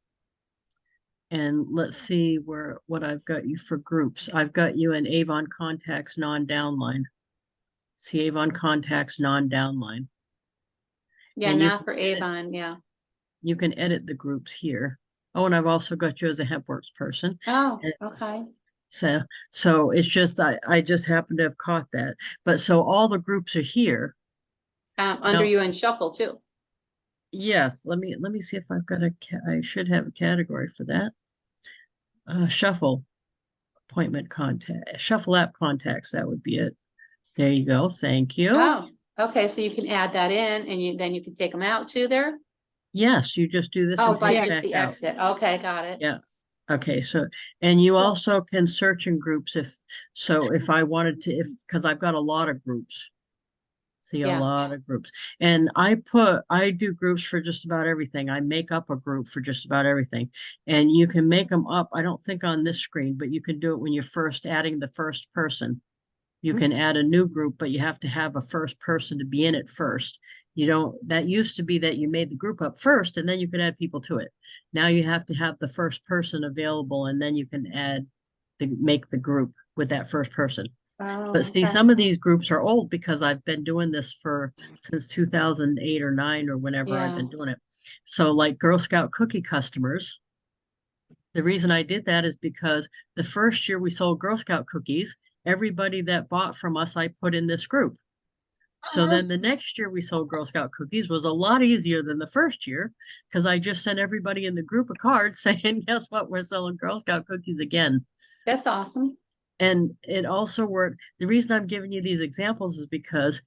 and let's see what I've got you for groups. I've got you in Avon Contacts non-downline. See Avon Contacts non-downline. yeah, And not for Avon, yeah. you can edit the groups here. Oh, and I've also got you as a HempWorks person. Oh, And okay. so it's just I just happen to have caught that. But so all the groups are here. Under Now, you in shuffle too. yes, let me see if I've got I should have a category for that. Shuffle appointment contact, shuffle app contacts, that would be it. There you go. Thank you. Oh, okay, so you can add that in and then you can take them out too there? Yes, you just do this Oh, and by take just back the out. exit. Okay, got it. Yeah. Okay, so and you Cool. also can search in groups if I wanted to, because I've got a lot of groups. See a Yeah. lot of groups. And I do groups for just about everything. I make up a group for just about everything. And you can make them up, I don't think on this screen, but you can do it when you're first adding the first person. You can add a new group, but you have to have a first person to be in it first. You don't, that used to be that you made the group up first and then you could add people to it. Now you have to have the first person available and then you can make the group with that first person. Oh, But see, okay. some of these groups are old because I've been doing this since 2008 or 9 or whenever I've Yeah. been doing it. So like Girl Scout cookie customers, the reason I did that is because the first year we sold Girl Scout cookies, everybody that bought from us, I put in this group. So then the next year we sold Girl Scout cookies was a lot easier than the first year because I just sent everybody in the group a card saying, guess what, we're selling Girl Scout cookies again. That's awesome. And it also worked. The reason I'm giving you these examples is because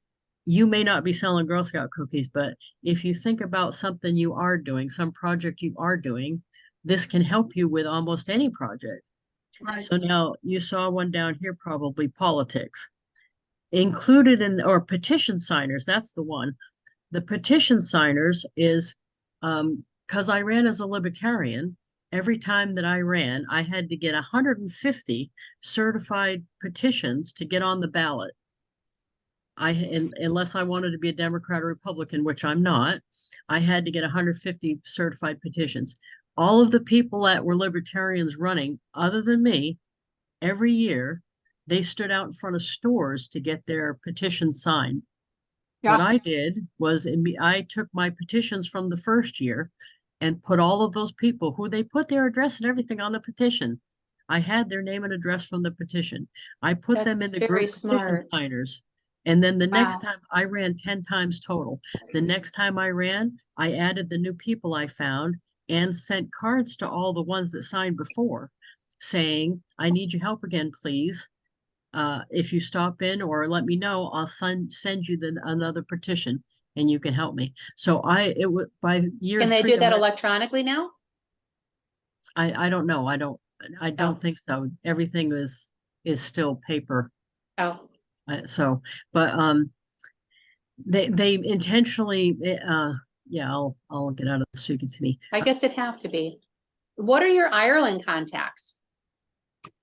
you may not be selling Girl Scout cookies, but if you think about something you are doing, some project you are doing, this can help you with almost any project. Right. So now you saw one down here, probably politics. Included in, or petition signers, that's the one. The petition signers is, because I ran as a libertarian, every time that I ran, I had to get 150 certified petitions to get on the ballot. Unless I wanted to be a Democrat or Republican, which I'm not, I had to get 150 certified petitions. All of the people that were libertarians running, other than me, every year they stood out in front of stores to get their petitions signed. Yeah. What I did was I took my petitions from the first year and put all of those people who they put their address and everything on the petition. I had their name and address from the petition. I put them in That's the very group petition smart. signers. And then the next Wow. time I ran 10 times total. The next time I ran, I added the new people I found and sent cards to all the ones that signed before saying, I need your help again, please. If you stop in or let me know, I'll send you another petition and you can help me. So it was by year Can they 3, do that electronically now? I don't know. I don't Oh. think so. Everything is still paper. Oh, So, but they intentionally yeah, I'll get out of speaking to me I guess it'd have to be. What are your Ireland contacts?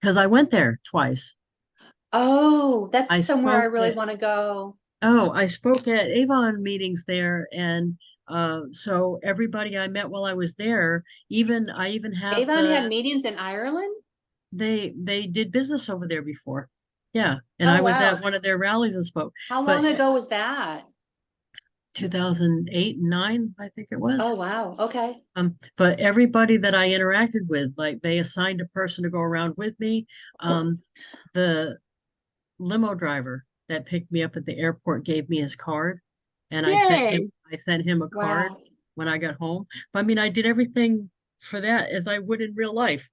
because I went there twice. Oh, I that's somewhere I spoke really at- want to go. Oh, I spoke at Avon meetings there, and so everybody I met while I was there, I even have Avon had meetings in Ireland? they did business over there before. Yeah, and Oh, I was wow. at one of their rallies and spoke. How But long ago was that? 2008 and 9, I think it was. Oh, wow. Okay. But everybody that I interacted with, like they assigned a person to go around with me. The limo driver that picked me up at the airport gave me his card, and Yay. I sent him a card Wow. when I got home. But I mean, I did everything for that as I would in real life.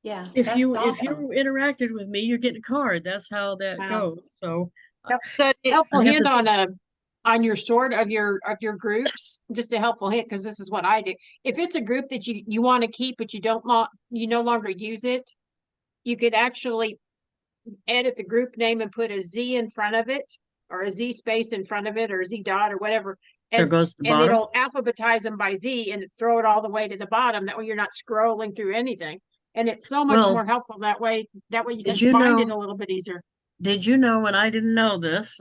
Yeah, If that's you awesome. interacted with me, you're getting a card. That's how that Wow. goes. So So Helpful I have hint the on your sort of your groups, just a helpful hint, because this is what I do. If it's a group that you want to keep, but you no longer use it, you could actually edit the group name and put a Z in front of it, or a Z space in front of it, or a Z dot or whatever. so it And goes to the bottom. it'll alphabetize them by Z and throw it all the way to the bottom. That way you're not scrolling through anything. And it's so much Well, more helpful that way. That way you can did you find it know? a little bit easier. Did you know, and I didn't know this,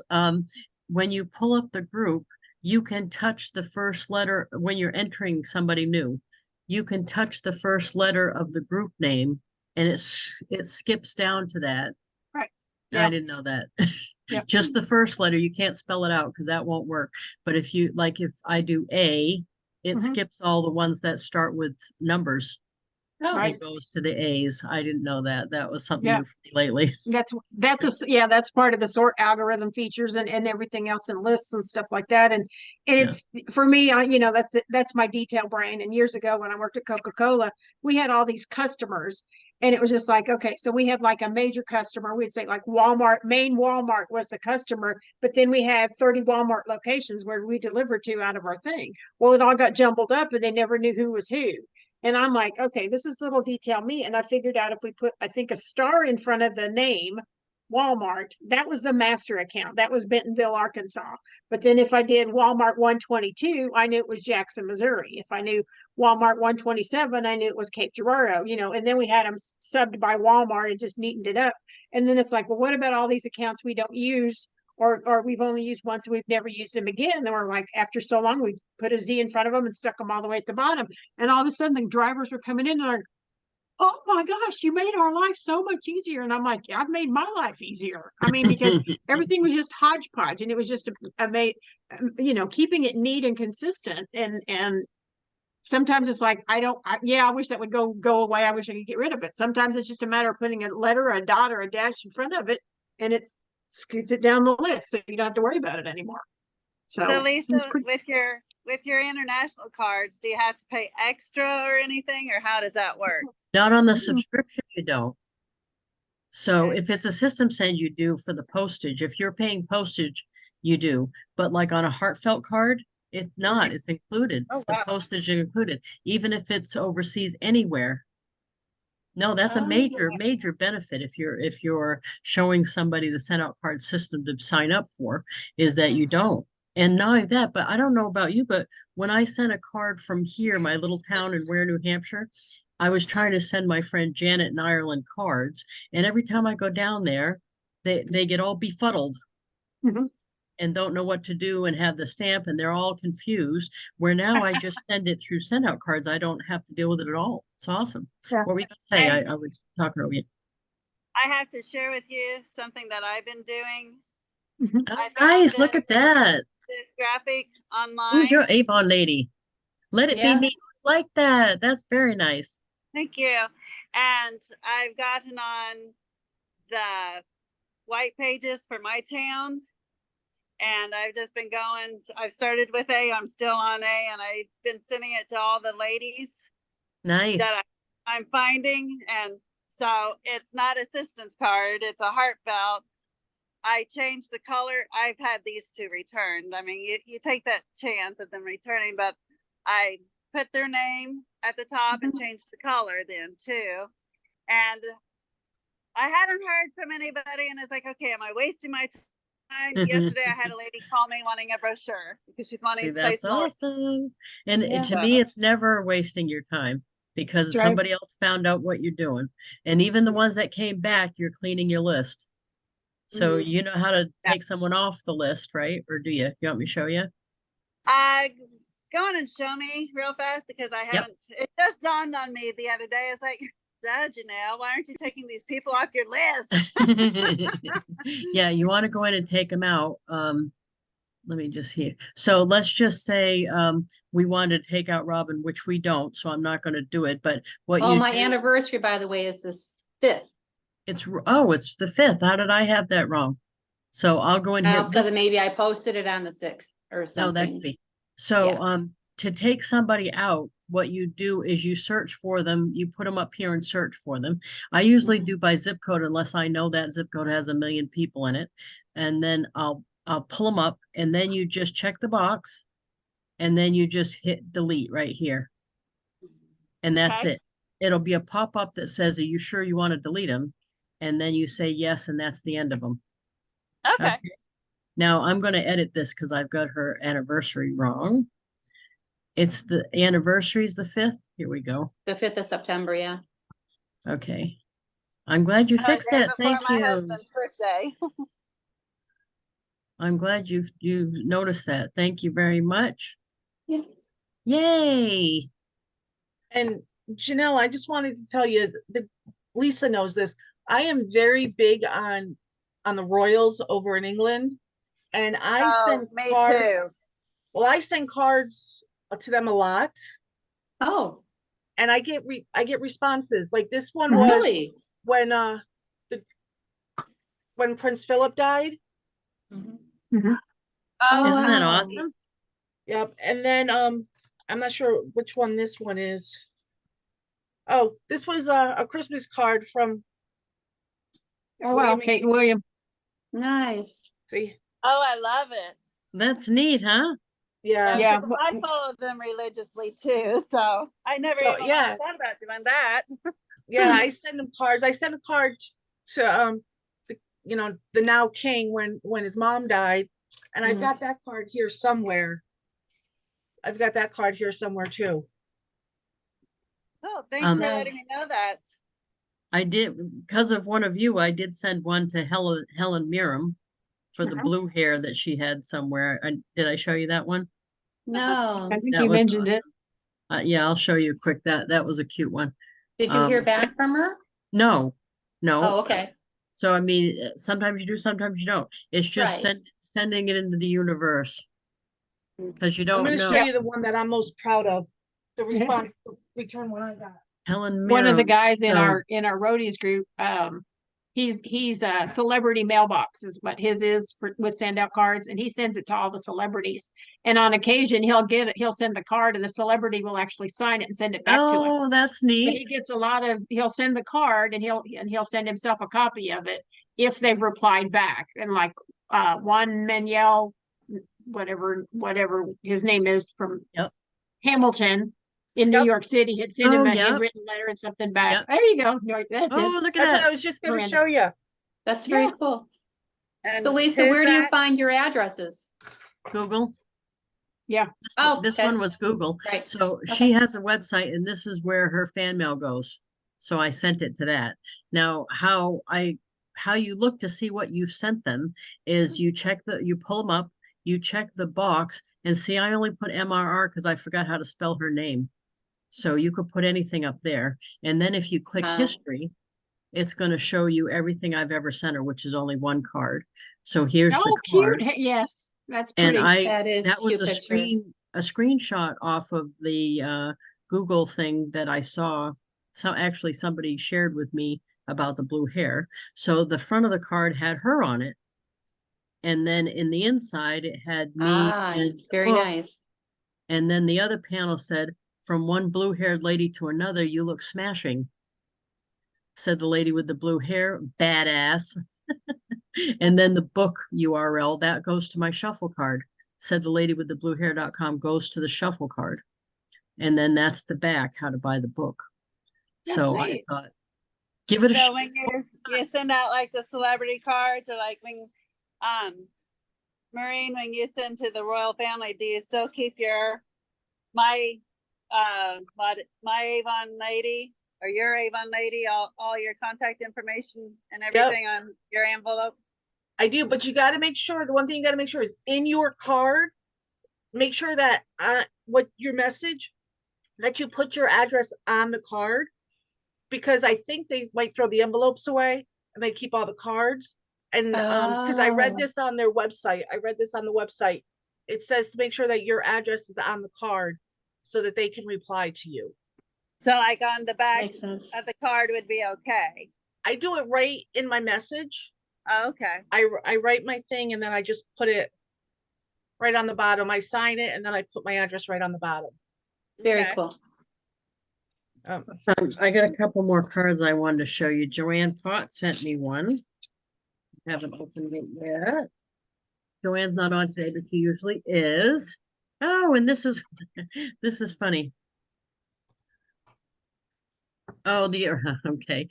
when you pull up the group, you can touch the first letter when you're entering somebody new. You can touch the first letter of the group name and it skips down to that. Right. I Yeah. didn't know that. Yeah. Just the first letter, you can't spell it out because that won't work. But if I do A, it Mhm. skips all the ones that start with numbers. Oh, Right. It goes to the A's. I didn't know that. That was something Yeah. new for me lately. That's part of the sort algorithm features and everything else and lists and stuff like that. And Yeah. it's for me, that's my detail brain. And years ago when I worked at Coca-Cola, we had all these customers, and it was just like, okay, so we had like a major customer. We'd say like Walmart, main Walmart was the customer, but then we had 30 Walmart locations where we delivered to out of our thing. Well, it all got jumbled up and they never knew who was who. And I'm like, okay, this is little detail me. And I figured out if we put, I think, a star in front of the name Walmart, that was the master account. That was Bentonville, Arkansas. But then if I did Walmart 122, I knew it was Jackson, Missouri. If I knew Walmart 127, I knew it was Cape Girardeau, and then we had them subbed by Walmart and just neatened it up. And then it's like, well, what about all these accounts we don't use? Or we've only used once and we've never used them again. Then we're like, after so long, we put a Z in front of them and stuck them all the way at the bottom. And all of a sudden, the drivers were coming in and like, oh my gosh, you made our life so much easier. And I'm like, yeah, I've made my life easier. I mean, because everything was just hodgepodge, and it was just keeping it neat and consistent. And sometimes it's like, I wish that would go away. I wish I could get rid of it. Sometimes it's just a matter of putting a letter, a dot, or a dash in front of it, and it scoots it down the list, so you don't have to worry about it anymore. So So Lisa, with your international cards, do you have to pay extra or anything, or how does that work? Not on the subscription, you don't. So Okay. if it's a system send, you do for the postage. If you're paying postage, you do. But like on a heartfelt card, it's not. It's included. Oh, The wow. postage is included, even if it's overseas anywhere. No, that's a Oh. major benefit if you're showing somebody the send out card system to sign up for, is that you don't. And not only that, but I don't know about you, but when I sent a card from here, my little town in Ware, New Hampshire, I was trying to send my friend Janet in Ireland cards, and every time I go down there, they get all befuddled Mhm. and don't know what to do and have the stamp, and they're all confused. Where now I just send it through send out cards. I don't have to deal with it at all. It's awesome. Yeah. What were you gonna say? I- I was talking over you. I have to share with you something that I've been doing. Mhm. Oh, I found nice. Look at that. this graphic Who's your online. Avon lady? Let it be Yeah. me. I like that. That's very nice. Thank you. And I've gotten on the white pages for my town. And I've just been going. I've started with A, I'm still on A, and I've been sending it to all the ladies Nice. that I'm finding. And so it's not a systems card, it's a heartfelt. I changed the color. I've had these two returned. I mean, you take that chance of them returning, but I put their name at the top and changed the color then too. And I hadn't heard from anybody, and it's like, okay, am I wasting my time? Yesterday, I had a lady call me wanting a brochure because she's wanting See, to place that's more. awesome. And Yeah. to me, it's never wasting your time because That's right. somebody else found out what you're doing. And even the ones that came back, you're cleaning your list. So Mhm. you know how to Yeah. take someone off the list, right? Or do you? You want me to show you? Go on and show me real fast because I Yep. haven't. It just dawned on me the other day. It's like, Janelle, why aren't you taking these people off your list? Yeah, you want to go in and take them out. Let me just hear. So let's just say we wanted to take out Robin, which we don't, so I'm not going to do it. But what Oh, you my do, anniversary, by the way, is this 5th. it's the 5th. How did I have that wrong? So I'll go in here. Because maybe I posted it on the 6th or No, that could something. be. So Yeah. to take somebody out, what you do is you search for them, you put them up here and search for them. I usually Mhm. do by zip code unless I know that zip code has 1 million people in it. And then I'll pull them up and then you just check the box and then you just hit delete right here. And that's Okay. it. It'll be a pop-up that says, are you sure you want to delete them? And then you say yes, and that's the end of them. Okay. Now I'm going to edit this because I've got her anniversary wrong. It's the anniversary is the 5th. Here we go. The 5th of September, yeah. Okay. I'm glad you fixed Day that. before Thank my you. husband's birthday. I'm glad you noticed that. Thank you very much. Yeah. Yay. And Janelle, I just wanted to tell you that Lisa knows this. I am very big on the Royals over in England, and I send Me cards. too. Well, I send cards to them a lot, Oh, and I get responses. Like this one was really? when when Prince Philip died. Mhm. Oh, Isn't that wow. awesome? Yep. And then I'm not sure which one this one is. Oh, this was a Christmas card from Oh, wow, William. Kate and William. Nice. See, Oh, I love it. That's neat, huh? yeah. Yeah. Because I follow them religiously too, so I never So even yeah, thought about doing that. yeah. I send them cards. I sent a card to the the now king when his mom died, and I've Mhm. got that card here somewhere. I've got that card here somewhere too. Oh, thanks for Nice. letting me know that. I did because of one of you, I did send one to Helen Mirren for the Mhm. blue hair that she had somewhere. Did I show you that one? No. I think That you was mentioned it. yeah, I'll show you quick. That was a cute one. Did you hear Um, back from her? No, no. Oh, okay. So I mean, sometimes you do, sometimes you don't. It's just Right. sending it into the universe because you I'm don't going to know. show you the one that I'm most proud of. The response, the return one I got. Helen One of the Mirren. guys in So- our roadies group, he's a celebrity mailbox is what his is for with SendOutCards, and he sends it to all the celebrities. And on occasion he'll send the card and the celebrity will actually sign it and send it back to him. Oh, that's But neat. he gets a lot of he'll send the card and he'll send himself a copy of it if they've replied back. And like Juan Manuel, whatever his name is from Yep. Hamilton in New Yep. York City, had sent Oh, him a yep. handwritten letter and something back. Yep. There you go. That's it. Oh, look at That's what that. I was just going to Miranda. show you. That's very Yeah. cool. And So Lisa, who's where do you that? find your addresses? Google. Yeah. Oh, This okay. one was Google. Right. So she has a website and this is where her fan mail goes. So I sent it to that. Now, how you look to see what you've sent them is you pull them up, you check the box and see, I only put MRR because I forgot how to spell her name. So you could put anything up there. And then if you click history, it's going to show you everything I've ever sent her, which is only one card. So here's the Oh, card. cute. Yes, that's And pretty. that was cute picture. a screenshot off of the Google thing that I saw. So actually somebody shared with me about the blue hair. So the front of the card had her on it. And then in the inside it had me Ah, and the very book. nice. And then the other panel said, "From one blue-haired lady to another, you look smashing," said the lady with the blue hair, "badass." And then the book URL, that goes to my shuffle card, said the lady with the blue hair.com, goes to the shuffle card. And then that's the back, how to buy the book. That's So I neat. thought, give it a So shot. when you send out like the celebrity cards, or like when, Maureen, when you send to the royal family, do you still keep your my my Avon lady or your Avon lady, all your contact information and everything on your envelope? I do, but you got to make sure, the one thing you got to make sure is in your card, make sure that what your message, that you put your address on the card, because I think they might throw the envelopes away and they keep all the cards. And because I read Oh, this on their website, it says to make sure that your address is on the card so that they can reply to you. So like on the back makes sense. of the card would be okay. I do it right in my message. Oh, okay. I write my thing and then I just put it right on the bottom. I sign it and then I put my address right on the bottom. Very Okay. cool. I got a couple more cards I wanted to show you. Joanne Pott sent me one. Haven't opened it yet. Joanne's not on today, but she usually is. Oh, and this is this is funny. Oh, okay.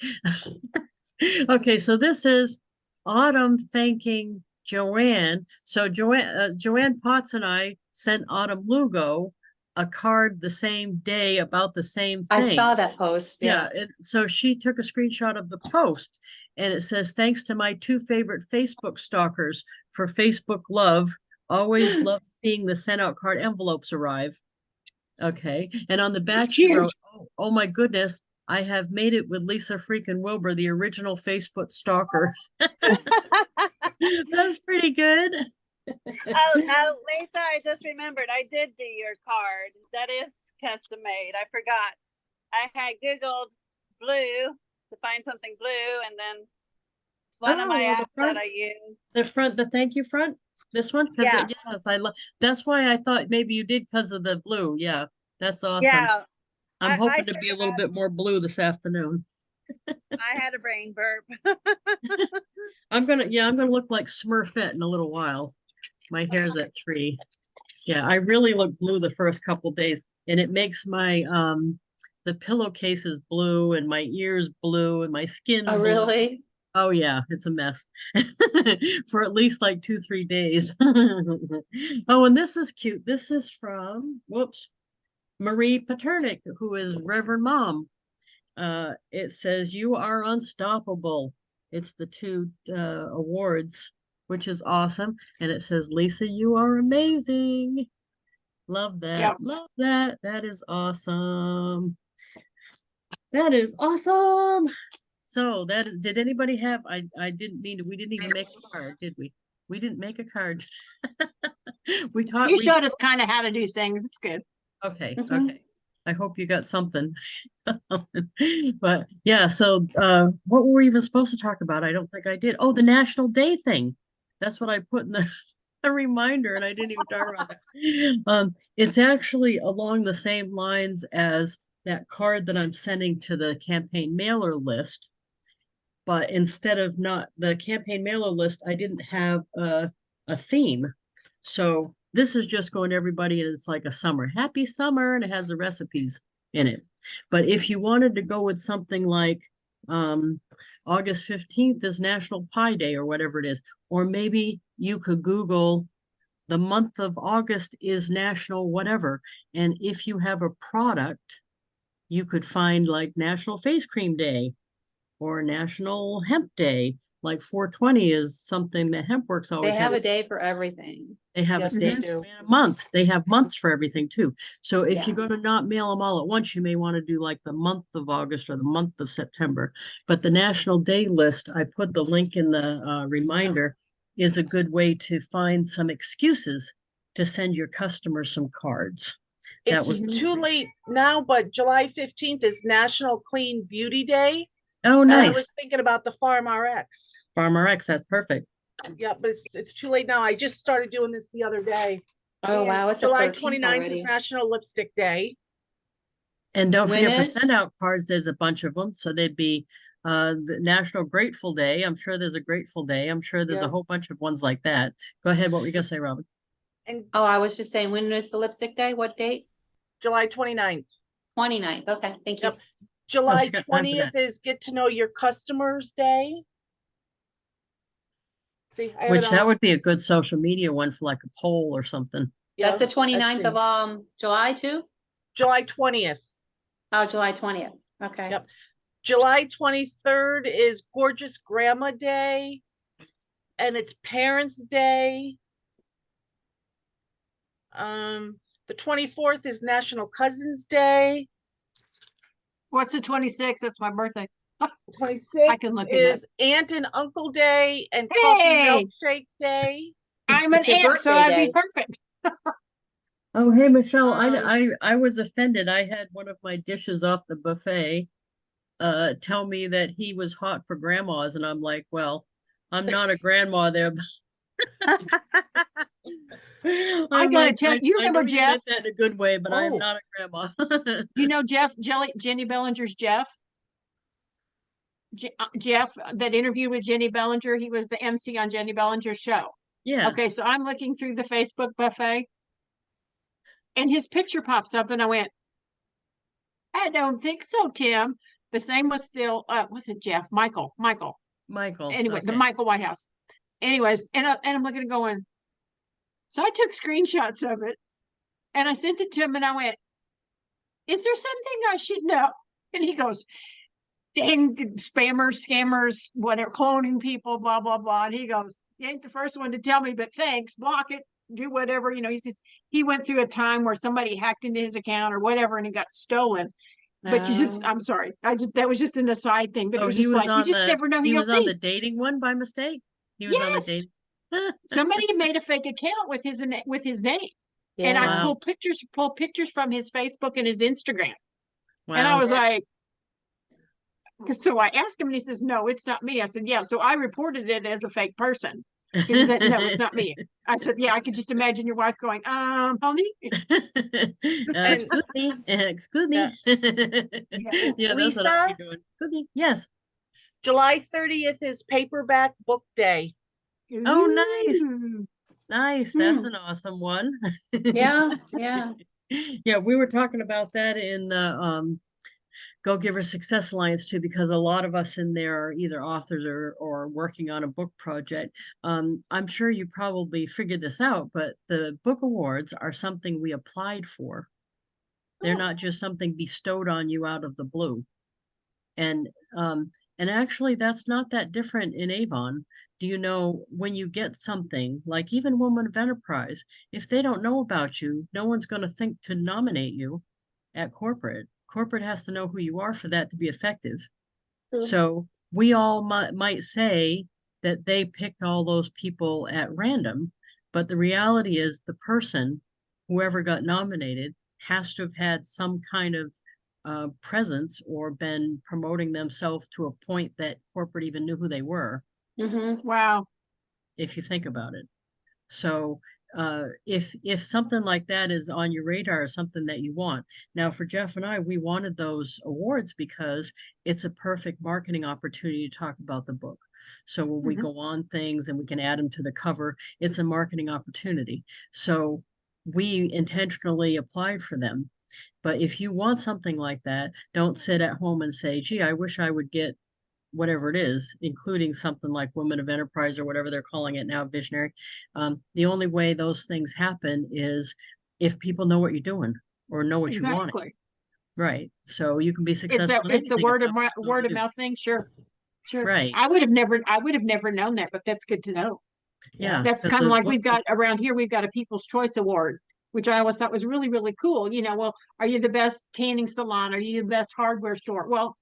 Okay, so this is Autumn thanking Joanne. So Joanne Potts and I sent Autumn Lugo a card the same day about the same I thing. saw that post. Yeah. So she took a screenshot of the post and it says, "Thanks to my two favorite Facebook stalkers for Facebook love. Always love seeing the sent out card envelopes arrive." Okay. And on the back, she wrote, oh my goodness, I have made it with Lisa freaking Wilber, the original Facebook stalker. That's pretty good. Lisa, I just remembered I did do your card. That is custom made. I forgot. I had Googled blue to find something blue, and then one of my the apps front, that I use. the thank you front, this one? Yeah. Yes, I love, that's why I thought maybe you did because of the blue. Yeah, that's awesome. Yeah. I'm I hoping to be a forgot. little bit more blue this afternoon. I had a brain burp. I'm gonna look like Smurfette in a little while. My hair's at 3. Yeah, I really look blue the first couple days, and it makes my the pillowcases blue and my ears blue and my skin Oh, blue. really? Oh yeah, it's a mess for at least like 2-3 days. Oh, and this is cute. This is from Marie Paternick, who is Reverend Mom. It says, "You are unstoppable." It's the 2 awards, which is awesome. And it says, "Lisa, you are amazing." Love that. Yep. Love that. That is awesome. That is awesome. So did anybody have, I didn't mean to, we didn't even make a card, did we? We didn't make a card. We taught, You showed us kind of how to do things. It's good. okay, Mhm. okay. I hope you got something. But yeah, so what were we even supposed to talk about? I don't think I did. Oh, the National Day thing. That's what I put in the a reminder, and I didn't even talk about that. It's actually along the same lines as that card that I'm sending to the campaign mailer list. But instead of not the campaign mailer list, I didn't have a theme. So this is just going to everybody, and it's like a summer, happy summer, and it has the recipes in it. But if you wanted to go with something like August 15th is National Pie Day or whatever it is, or maybe you could Google the month of August is National whatever. And if you have a product, you could find like National Face Cream Day or National Hemp Day. Like 420 is something that HempWorks They always have has. a day for everything. They have Yes, a they day do. and a month. They have months for everything too. So if Yeah. you're going to not mail them all at once, you may want to do like the month of August or the month of September. But the National Day list, I put the link in the reminder, is a good way to find some excuses to send your customers some cards. That It's was too late now, but July 15th is National Clean Beauty Day. oh And I nice. was thinking about the Farm RX. Farmer X, that's perfect. Yeah, but it's too late now. I just started doing this the other day. Oh, And wow, it's the July 13th 29th is already. National Lipstick Day. And don't When forget for is? send out cards, there's a bunch of them. So they'd be the National Grateful Day. I'm sure there's a Grateful Day. I'm sure there's a Yeah. whole bunch of ones like that. Go ahead. What were you gonna say, Robin? And Oh, I was just saying, when is the lipstick day? What date? July 29th. 29th. Okay, thank you. Yep. July you got time for 20th that. is Get to Know Your Customers Day. See, I have Which it that on. would be a good social media one for like a poll or something. That's the Yeah, 29th the- of July too? July 20th. Oh, July 20th. Okay. Yep. July 23rd is Gorgeous Grandma Day, and it's Parents' Day. The 24th is National Cousins Day. What's the 26th? That's my birthday. 26th I can look it up. is Aunt and Uncle Day and Coffee Hey! Milkshake Day. I'm an It's your aunt, so birthday I'd day. be perfect. Oh, hey, Michelle, Um, I was offended. I had one of my dishes off the buffet tell me that he was hot for grandmas, and I'm like, well, I'm not a grandma there. I I'm gotta like, tell you, I remember know you Jeff? meant that in a good way, but I am Oh. not a grandma. You know Jenny Bellinger's Jeff? Jeff, that interview with Jenny Bellinger, he was the MC on Jenny Bellinger's show. Yeah. Okay, so I'm looking through the Facebook buffet and his picture pops up and I went, I don't think so, Tim. The same was still, was it Jeff? Michael. Michael. Anyway, the Okay. Michael Whitehouse. Anyways, and I'm looking at going, so I took screenshots of it and I sent it to him and I went, is there something I should know? And he goes, dang spammers, scammers, whatever, cloning people, blah, blah, blah. And he goes, you ain't the first one to tell me, but thanks, block it, do whatever. You know, he went through a time where somebody hacked into his account or whatever and it got stolen. But Oh. I'm sorry. That was just an aside thing, but it Oh, was he just was like, you on just never know who he you'll was on see. the dating one by mistake. He was on the Yes. dating. Somebody made a fake account with his name. And I Yeah. Wow. pulled pictures from his Facebook and his Instagram. Wow. And I was like, so I asked him and he says, no, it's not me. I said, yeah. So I reported it as a fake person. He said, no, it's not me. I said, yeah, I could just imagine your wife going, honey. Excuse me. Excuse me. Yeah, that's what I'd Lisa, be doing. Excuse me. Yes. July 30th is Paperback Book Day. Oh, nice. Ooh. Nice. That's Hmm. an awesome one. Yeah, yeah. Yeah, we were talking about that in the Go Giver Success Alliance too, because a lot of us in there are either authors or working on a book project. I'm sure you probably figured this out, but the book awards are something we applied for. They're Oh. not just something bestowed on you out of the blue. And actually that's not that different in Avon. Do you know when you get something like even Woman of Enterprise, if they don't know about you, no one's going to think to nominate you at corporate. Corporate has to know who you are for that to be effective. True. So we all might say that they picked all those people at random, but the reality is the person, whoever got nominated, has to have had some kind of presence or been promoting themselves to a point that corporate even knew who they were, Mm-hmm. Wow. if you think about it. So if something like that is on your radar, or something that you want. Now for Jeff and I, we wanted those awards because it's a perfect marketing opportunity to talk about the book. So when we Mhm. go on things and we can add them to the cover, it's a marketing opportunity. So we intentionally applied for them. But if you want something like that, don't sit at home and say, gee, I wish I would get whatever it is, including something like Women of Enterprise or whatever they're calling it now, visionary. The only way those things happen is if people know what you're doing or know what you want. Exactly. Right. So you can be It's successful. in it's the anything word of about what you word wanna of do. mouth thing. Sure. Sure. Right. I would have never known that, but that's good to know. Yeah. That's 'cause kind of the like book we've got around here, we've got a People's Choice Award, which I always thought was really, really cool. You know, well, are you the best tanning salon? Are you the best hardware store? Well,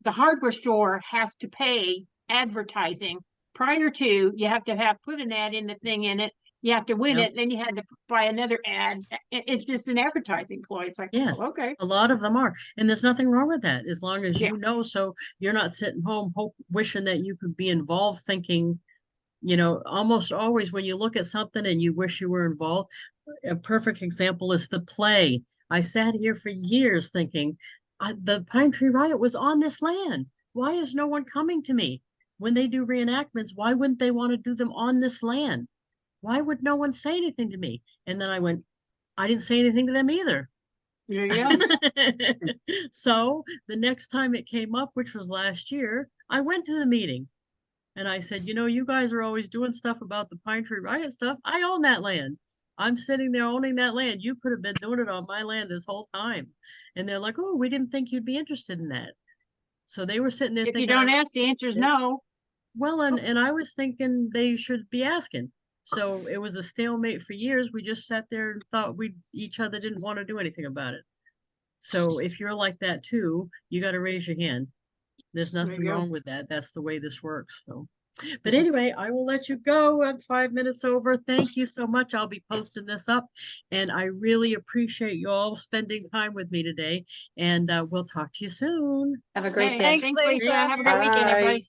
the hardware store has to pay advertising prior to, you have to have put an ad in the thing in it. You have to win Yep. it, then you had to buy another ad. It's just an advertising ploy. It's like, Yes, oh, okay. a lot of them are, and there's nothing wrong with that, as long as Yeah. you know, so you're not sitting home wishing that you could be involved, thinking, almost always when you look at something and you wish you were involved, a perfect example is the play. I sat here for years thinking, the Pine Tree Riot was on this land. Why is no one coming to me? When they do reenactments, why wouldn't they want to do them on this land? Why would no one say anything to me? And then I went, I didn't say anything to them either. There you go. So the next time it came up, which was last year, I went to the meeting and I said, you guys are always doing stuff about the Pine Tree Riot stuff. I own that land. I'm sitting there owning that land. You could have been doing it on my land this whole time. And they're like, oh, we didn't think you'd be interested in that. So they were sitting there If you thinking I don't was ask, the answer is interested. no. Well, and I was thinking they should be asking. So it was a stalemate for years. We just sat there and thought we each other didn't want to do anything about it. So if you're like that too, you got to raise your hand. There's There nothing you go. wrong with that. That's the way this works. So, but Yeah. anyway, I will let you go at 5 minutes over. Thank you so much. I'll be posting this up, and I really appreciate you all spending time with me today. And we'll talk to you soon. Have a great Okay, day. Thanks, thanks, Lisa. Lisa. Have a good weekend, everybody. Bye.